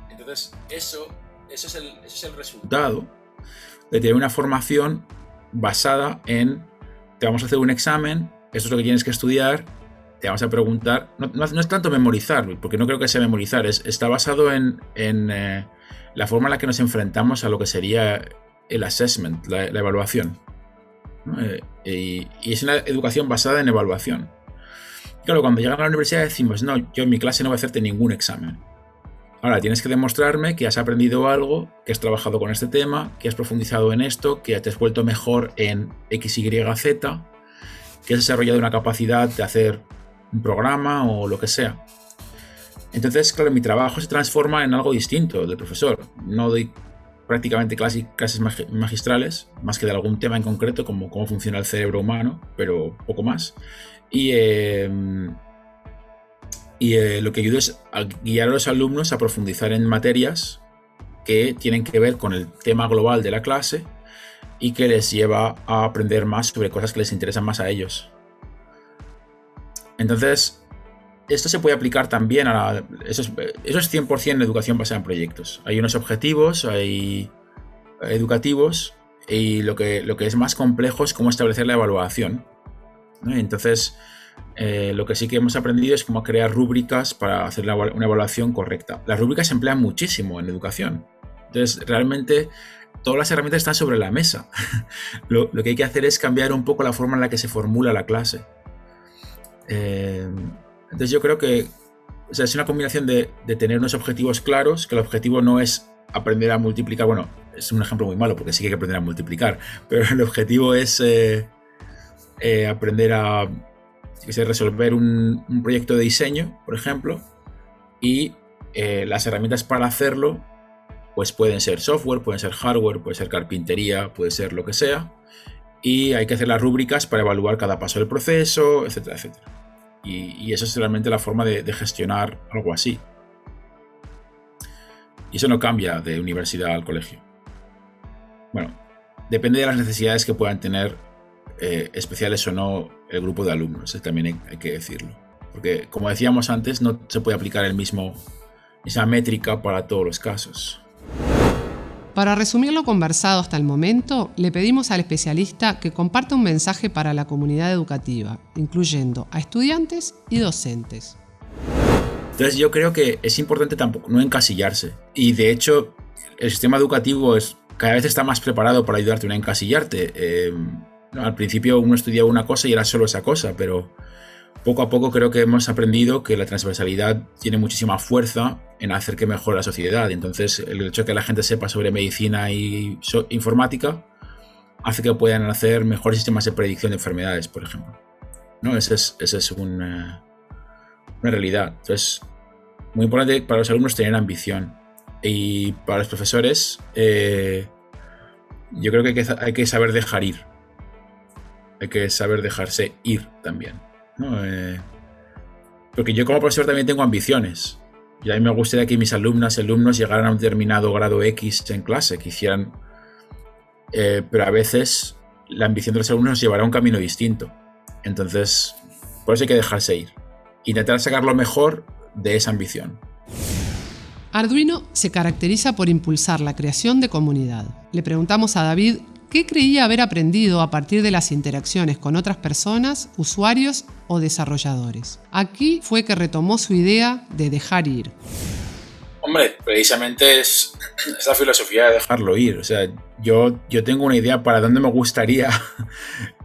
C: Entonces, eso es el resultado de tener una formación basada en te vamos a hacer un examen, esto es lo que tienes que estudiar, te vamos a preguntar. No es tanto memorizar, porque no creo que sea memorizar, está basado en la forma en la que nos enfrentamos a lo que sería el assessment, la evaluación. ¿No? Y es una educación basada en evaluación. Claro, cuando llegan a la universidad decimos, no, yo en mi clase no voy a hacerte ningún examen. Ahora tienes que demostrarme que has aprendido algo, que has trabajado con este tema, que has profundizado en esto, que te has vuelto mejor en X, Y, Z, que has desarrollado una capacidad de hacer un programa o lo que sea. Entonces, claro, mi trabajo se transforma en algo distinto del profesor. No doy prácticamente clases magistrales, más que de algún tema en concreto, como cómo funciona el cerebro humano, pero poco más. Y lo que ayudo es a guiar a los alumnos a profundizar en materias que tienen que ver con el tema global de la clase y que les lleva a aprender más sobre cosas que les interesan más a ellos. Entonces, esto se puede aplicar también eso es 100% educación basada en proyectos. Hay unos objetivos, hay educativos, y lo que es más complejo es cómo establecer la evaluación, ¿no? Entonces, lo que sí que hemos aprendido es cómo crear rúbricas para hacer una evaluación correcta. Las rúbricas se emplean muchísimo en educación. Entonces, realmente, todas las herramientas están sobre la mesa. Lo que hay que hacer es cambiar un poco la forma en la que se formula la clase. Entonces, yo creo que es una combinación de tener unos objetivos claros, que el objetivo no es aprender a multiplicar. Bueno, es un ejemplo muy malo porque sí que hay que aprender a multiplicar, pero el objetivo es aprender a resolver un proyecto de diseño, por ejemplo, y las herramientas para hacerlo pues pueden ser software, pueden ser hardware, puede ser carpintería, puede ser lo que sea, y hay que hacer las rúbricas para evaluar cada paso del proceso, etcétera, etcétera. Y eso es realmente la forma de gestionar algo así. Y eso no cambia de universidad al colegio. Bueno, depende de las necesidades que puedan tener especiales o no el grupo de alumnos, también hay que decirlo. Porque, como decíamos antes, no se puede aplicar esa métrica para todos los casos.
A: Para resumir lo conversado hasta el momento, le pedimos al especialista que comparta un mensaje para la comunidad educativa, incluyendo a estudiantes y docentes.
C: Entonces yo creo que es importante tampoco no encasillarse. Y de hecho, el sistema educativo cada vez está más preparado para ayudarte a no encasillarte. Al principio uno estudiaba una cosa y era solo esa cosa, pero poco a poco creo que hemos aprendido que la transversalidad tiene muchísima fuerza en hacer que mejore la sociedad. Entonces, el hecho de que la gente sepa sobre medicina y informática hace que puedan hacer mejores sistemas de predicción de enfermedades, por ejemplo. ¿No? Esa es una realidad. Entonces, muy importante para los alumnos tener ambición. Y para los profesores, yo creo que hay que saber dejar ir. Hay que saber dejarse ir también, ¿no? Porque yo como profesor también tengo ambiciones. Y a mí me gustaría que mis alumnos llegaran a un determinado grado X en clase, que hicieran... pero a veces la ambición de los alumnos nos llevará a un camino distinto. Entonces, por eso hay que dejarse ir. Intentar sacar lo mejor de esa ambición.
A: Arduino se caracteriza por impulsar la creación de comunidad. Le preguntamos a David qué creía haber aprendido a partir de las interacciones con otras personas, usuarios o desarrolladores. Aquí fue que retomó su idea de dejar ir.
C: Hombre, precisamente es la filosofía de dejarlo ir. O sea, yo tengo una idea para dónde me gustaría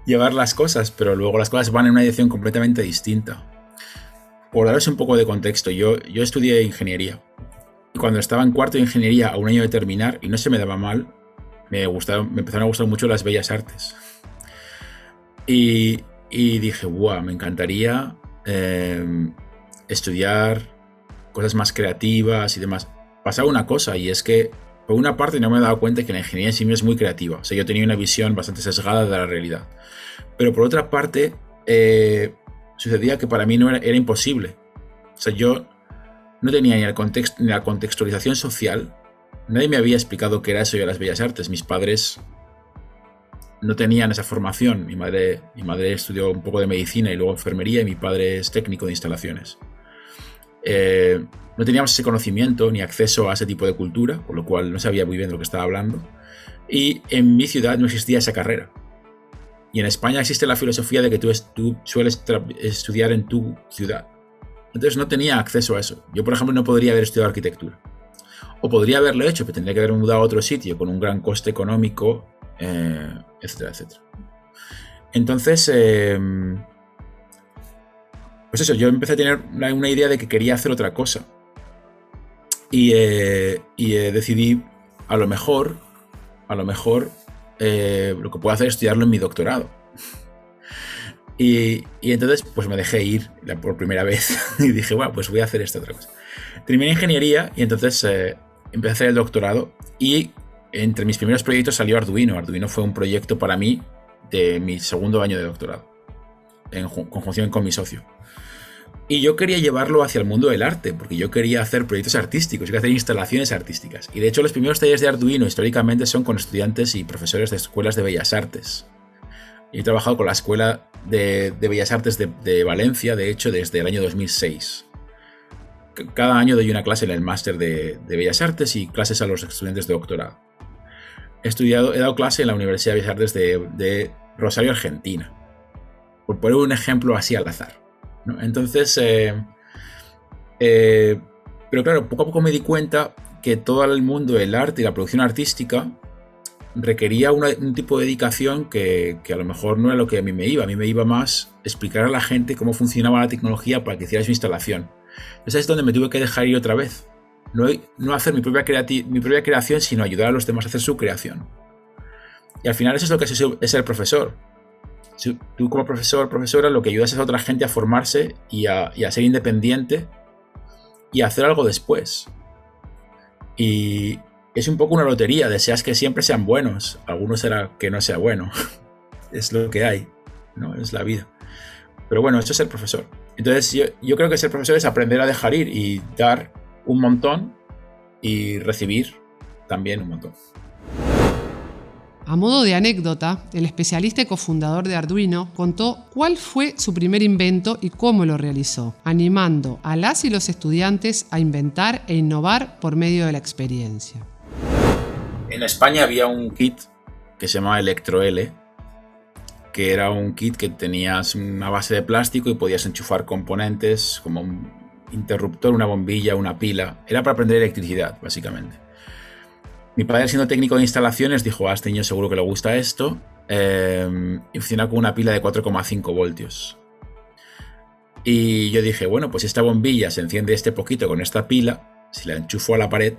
C: llevar las cosas, pero luego las cosas van en una dirección completamente distinta. Por daros un poco de contexto, yo estudié ingeniería. Y cuando estaba en cuarto de ingeniería, a un año de terminar, y no se me daba mal, me empezaron a gustar mucho las bellas artes. Y dije, ¡buah! Me encantaría estudiar cosas más creativas y demás. Pasaba una cosa, y es que, por una parte, no me he dado cuenta de que la ingeniería en sí misma es muy creativa. O sea, yo tenía una visión bastante sesgada de la realidad. Pero por otra parte, sucedía que para mí no era imposible. O sea, yo no tenía ni la contextualización social. Nadie me había explicado qué era eso de las bellas artes. Mis padres no tenían esa formación. Mi madre estudió un poco de medicina y luego enfermería, y mi padre es técnico de instalaciones. No teníamos ese conocimiento ni acceso a ese tipo de cultura, con lo cual no sabía muy bien de lo que estaba hablando. Y en mi ciudad no existía esa carrera. Y en España existe la filosofía de que tú sueles estudiar en tu ciudad. Entonces no tenía acceso a eso. Yo, por ejemplo, no podría haber estudiado arquitectura. O podría haberlo hecho, pero tendría que haberme mudado a otro sitio con un gran coste económico, etcétera, etcétera. Entonces, pues eso, yo empecé a tener una idea de que quería hacer otra cosa. Y decidí, a lo mejor, lo que puedo hacer es estudiarlo en mi doctorado. Y entonces pues me dejé ir por primera vez y dije, bueno, pues voy a hacer esta otra cosa. Terminé ingeniería y entonces empecé a hacer el doctorado, y entre mis primeros proyectos salió Arduino. Arduino fue un proyecto para mí de mi segundo año de doctorado, en conjunción con mi socio. Y yo quería llevarlo hacia el mundo del arte, porque yo quería hacer proyectos artísticos, yo quería hacer instalaciones artísticas. Y de hecho los primeros talleres de Arduino históricamente son con estudiantes y profesores de escuelas de bellas artes. Y he trabajado con la Escuela de Bellas Artes de Valencia, de hecho, desde el año 2006. Cada año doy una clase en el máster de Bellas Artes y clases a los estudiantes de doctorado. He dado clase en la Universidad de Bellas Artes de Rosario, Argentina, por poner un ejemplo así al azar, ¿no? Entonces, pero claro, poco a poco me di cuenta que todo el mundo del arte y la producción artística requería un tipo de dedicación que a lo mejor no era lo que a mí me iba. A mí me iba más explicar a la gente cómo funcionaba la tecnología para que hiciera su instalación. Entonces es donde me tuve que dejar ir otra vez. No hacer mi propia creación, sino ayudar a los demás a hacer su creación. Y al final eso es lo que es ser profesor. Tú como profesora, lo que ayudas es a otra gente a formarse y a ser independiente y a hacer algo después. Y es un poco una lotería. Deseas que siempre sean buenos. Algunos será que no sea bueno. Es lo que hay, ¿no? Es la vida. Pero bueno, esto es ser profesor. Entonces yo creo que ser profesor es aprender a dejar ir y dar un montón y recibir también un montón.
A: A modo de anécdota, el especialista y cofundador de Arduino contó cuál fue su primer invento y cómo lo realizó, animando a las y los estudiantes a inventar e innovar por medio de la experiencia.
C: En España había un kit que se llamaba ElectroL, que era un kit que tenías una base de plástico y podías enchufar componentes como un interruptor, una bombilla, una pila. Era para aprender electricidad, básicamente. Mi padre, siendo técnico de instalaciones, dijo, a este niño seguro que le gusta esto, y funciona con una pila de 4,5 voltios. Y yo dije, bueno, pues esta bombilla se enciende este poquito con esta pila, si la enchufo a la pared,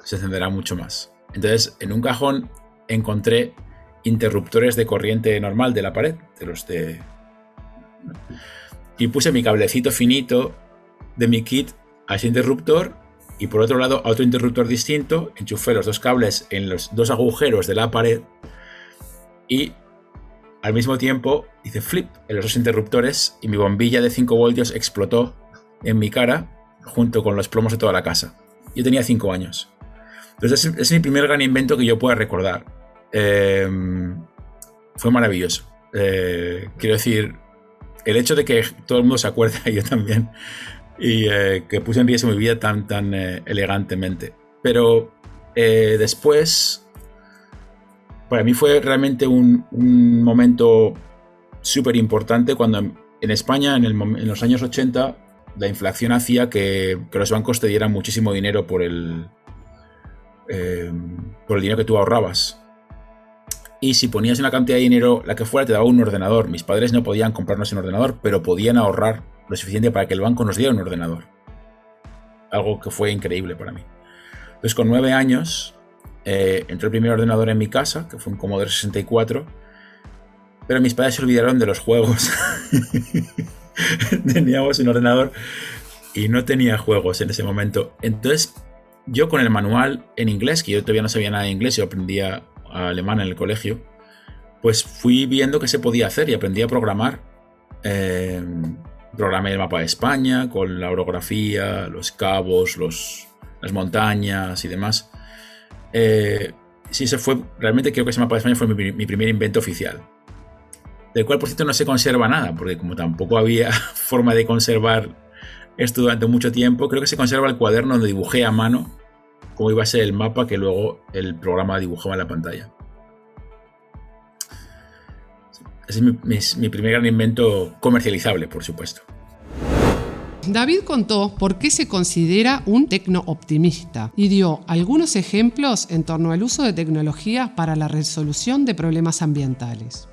C: se encenderá mucho más. Entonces, en un cajón encontré interruptores de corriente normal de la pared, y puse mi cablecito finito de mi kit a ese interruptor, y por otro lado a otro interruptor distinto, enchufé los dos cables en los dos agujeros de la pared y al mismo tiempo hice flip en los dos interruptores y mi bombilla de 5 voltios explotó en mi cara junto con los plomos de toda la casa. Yo tenía 5 años. Entonces es mi primer gran invento que yo pueda recordar. Fue maravilloso. Quiero decir, el hecho de que todo el mundo se acuerde, y yo también, y que puse en riesgo mi vida tan elegantemente. Pero después, para mí fue realmente un momento súper importante cuando en España, en los años 80, la inflación hacía que los bancos te dieran muchísimo dinero por el dinero que tú ahorrabas. Y si ponías una cantidad de dinero, la que fuera, te daba un ordenador. Mis padres no podían comprarnos un ordenador, pero podían ahorrar lo suficiente para que el banco nos diera un ordenador. Algo que fue increíble para mí. Entonces, con 9 años, entró el primer ordenador en mi casa, que fue un Commodore 64, pero mis padres se olvidaron de los juegos. Teníamos un ordenador y no tenía juegos en ese momento. Entonces, yo con el manual en inglés, que yo todavía no sabía nada de inglés, yo aprendía alemán en el colegio, pues fui viendo qué se podía hacer y aprendí a programar. Programé el mapa de España con la orografía, los cabos, las montañas y demás. Sí, ese fue, realmente creo que ese mapa de España fue mi primer invento oficial, del cual por cierto no se conserva nada, porque como tampoco había forma de conservar esto durante mucho tiempo, creo que se conserva el cuaderno donde dibujé a mano cómo iba a ser el mapa que luego el programa dibujaba en la pantalla. Ese es mi primer gran invento comercializable, por supuesto.
A: David contó por qué se considera un tecno-optimista y dio algunos ejemplos en torno al uso de tecnología para la resolución de problemas ambientales.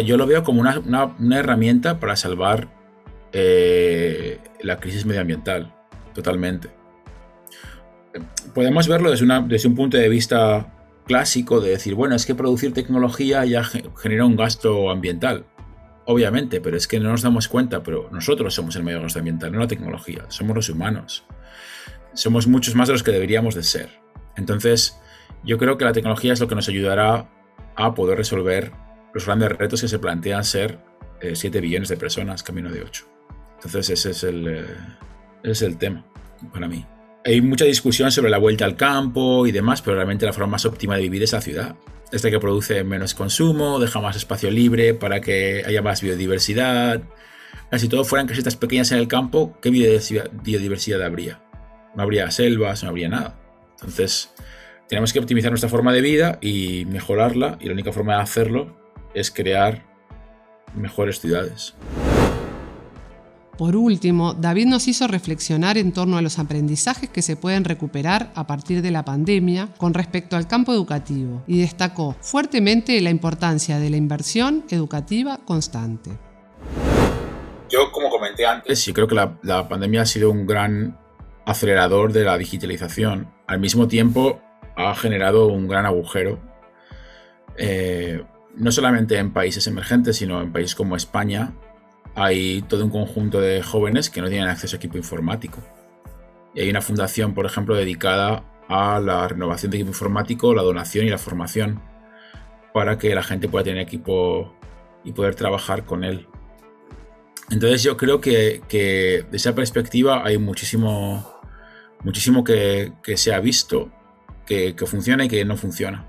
C: Yo lo veo como una herramienta para salvar la crisis medioambiental, totalmente. Podemos verlo desde un punto de vista clásico de decir, bueno, es que producir tecnología ya genera un gasto ambiental. Obviamente, pero es que no nos damos cuenta, pero nosotros somos el mayor gasto ambiental, no la tecnología, somos los humanos. Somos muchos más de los que deberíamos de ser. Entonces, yo creo que la tecnología es lo que nos ayudará a poder resolver los grandes retos que se plantean ser 7 billones de personas, camino de 8. Entonces, ese es el tema para mí. Hay mucha discusión sobre la vuelta al campo y demás, pero realmente la forma más óptima de vivir es la ciudad. Es la que produce menos consumo, deja más espacio libre para que haya más biodiversidad. Si todo fueran casitas pequeñas en el campo, ¿qué biodiversidad habría? No habría selvas, no habría nada. Entonces, tenemos que optimizar nuestra forma de vida y mejorarla, y la única forma de hacerlo es crear mejores ciudades.
A: Por último, David nos hizo reflexionar en torno a los aprendizajes que se pueden recuperar a partir de la pandemia con respecto al campo educativo y destacó fuertemente la importancia de la inversión educativa constante.
C: Yo, como comenté antes, sí creo que la pandemia ha sido un gran acelerador de la digitalización. Al mismo tiempo, ha generado un gran agujero, no solamente en países emergentes, sino en países como España. Hay todo un conjunto de jóvenes que no tienen acceso a equipo informático. Y hay una fundación, por ejemplo, dedicada a la renovación de equipo informático, la donación y la formación para que la gente pueda tener equipo y poder trabajar con él. Entonces yo creo que de esa perspectiva hay muchísimo que se ha visto que funciona y que no funciona.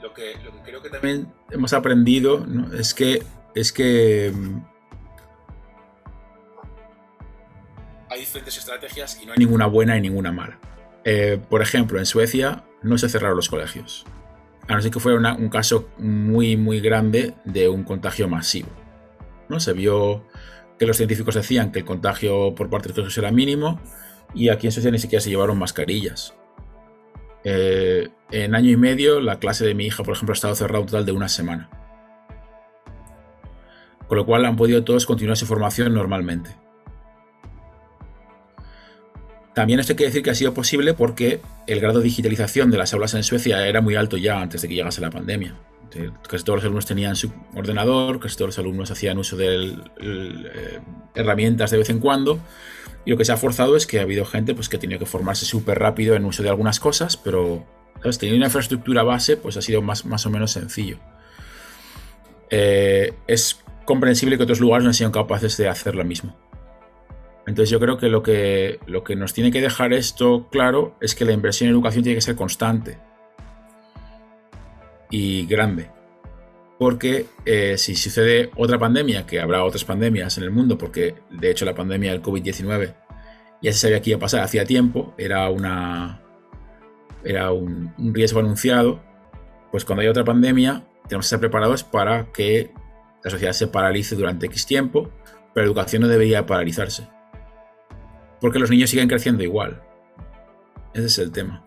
C: Lo que creo que también hemos aprendido, ¿no? es que hay diferentes estrategias y no hay ninguna buena y ninguna mala. Por ejemplo, en Suecia no se cerraron los colegios, a no ser que fuera un caso muy, muy grande de un contagio masivo, ¿no? Se vio que los científicos decían que el contagio por parte de los colegios era mínimo, y aquí en Suecia ni siquiera se llevaron mascarillas. En año y medio, la clase de mi hija, por ejemplo, ha estado cerrada un total de 1 semana. Con lo cual han podido todos continuar su formación normalmente. También esto hay que decir que ha sido posible porque el grado de digitalización de las aulas en Suecia era muy alto ya antes de que llegase la pandemia. Casi todos los alumnos tenían su ordenador, casi todos los alumnos hacían uso de herramientas de vez en cuando, y lo que se ha forzado es que ha habido gente pues, que ha tenido que formarse súper rápido en uso de algunas cosas, pero ¿sabes? Teniendo una infraestructura base pues ha sido más o menos sencillo. Es comprensible que otros lugares no han sido capaces de hacer lo mismo. Entonces yo creo que lo que nos tiene que dejar esto claro es que la inversión en educación tiene que ser constante y grande. Porque si sucede otra pandemia, que habrá otras pandemias en el mundo, porque de hecho la pandemia del COVID-19 ya se sabía que iba a pasar hacía tiempo, era un riesgo anunciado, pues cuando haya otra pandemia tenemos que estar preparados para que la sociedad se paralice durante X tiempo, pero la educación no debería paralizarse. Porque los niños siguen creciendo igual. Ese es el tema.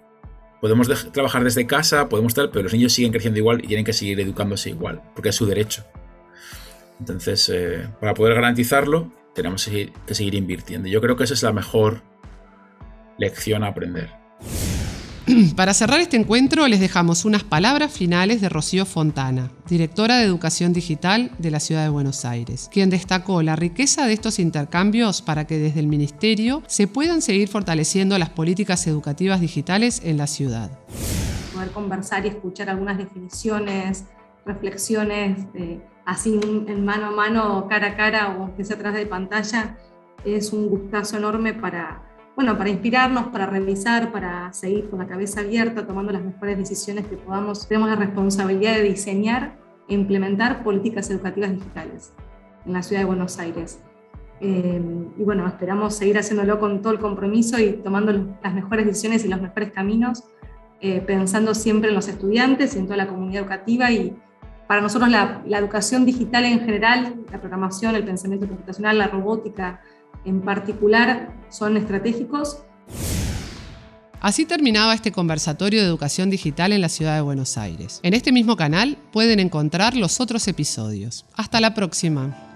C: Podemos trabajar desde casa, podemos tal, pero los niños siguen creciendo igual y tienen que seguir educándose igual, porque es su derecho. Entonces, para poder garantizarlo, tenemos que seguir invirtiendo. Yo creo que esa es la mejor lección a aprender.
A: Para cerrar este encuentro, les dejamos unas palabras finales de Rocío Fontana, directora de Educación Digital de la Ciudad de Buenos Aires, quien destacó la riqueza de estos intercambios para que desde el Ministerio se puedan seguir fortaleciendo las políticas educativas digitales en la ciudad.
D: Poder conversar y escuchar algunas definiciones, reflexiones, así en mano a mano, cara a cara o que sea atrás de pantalla, es un gustazo enorme para inspirarnos, para revisar, para seguir con la cabeza abierta, tomando las mejores decisiones que podamos. Tenemos la responsabilidad de diseñar e implementar políticas educativas digitales en la Ciudad de Buenos Aires. Esperamos seguir haciéndolo con todo el compromiso y tomando las mejores decisiones y los mejores caminos, pensando siempre en los estudiantes y en toda la comunidad educativa. Y para nosotros la educación digital en general, la programación, el pensamiento computacional, la robótica, en particular, son estratégicos.
A: Así terminaba este conversatorio de educación digital en la Ciudad de Buenos Aires. En este mismo canal pueden encontrar los otros episodios. Hasta la próxima.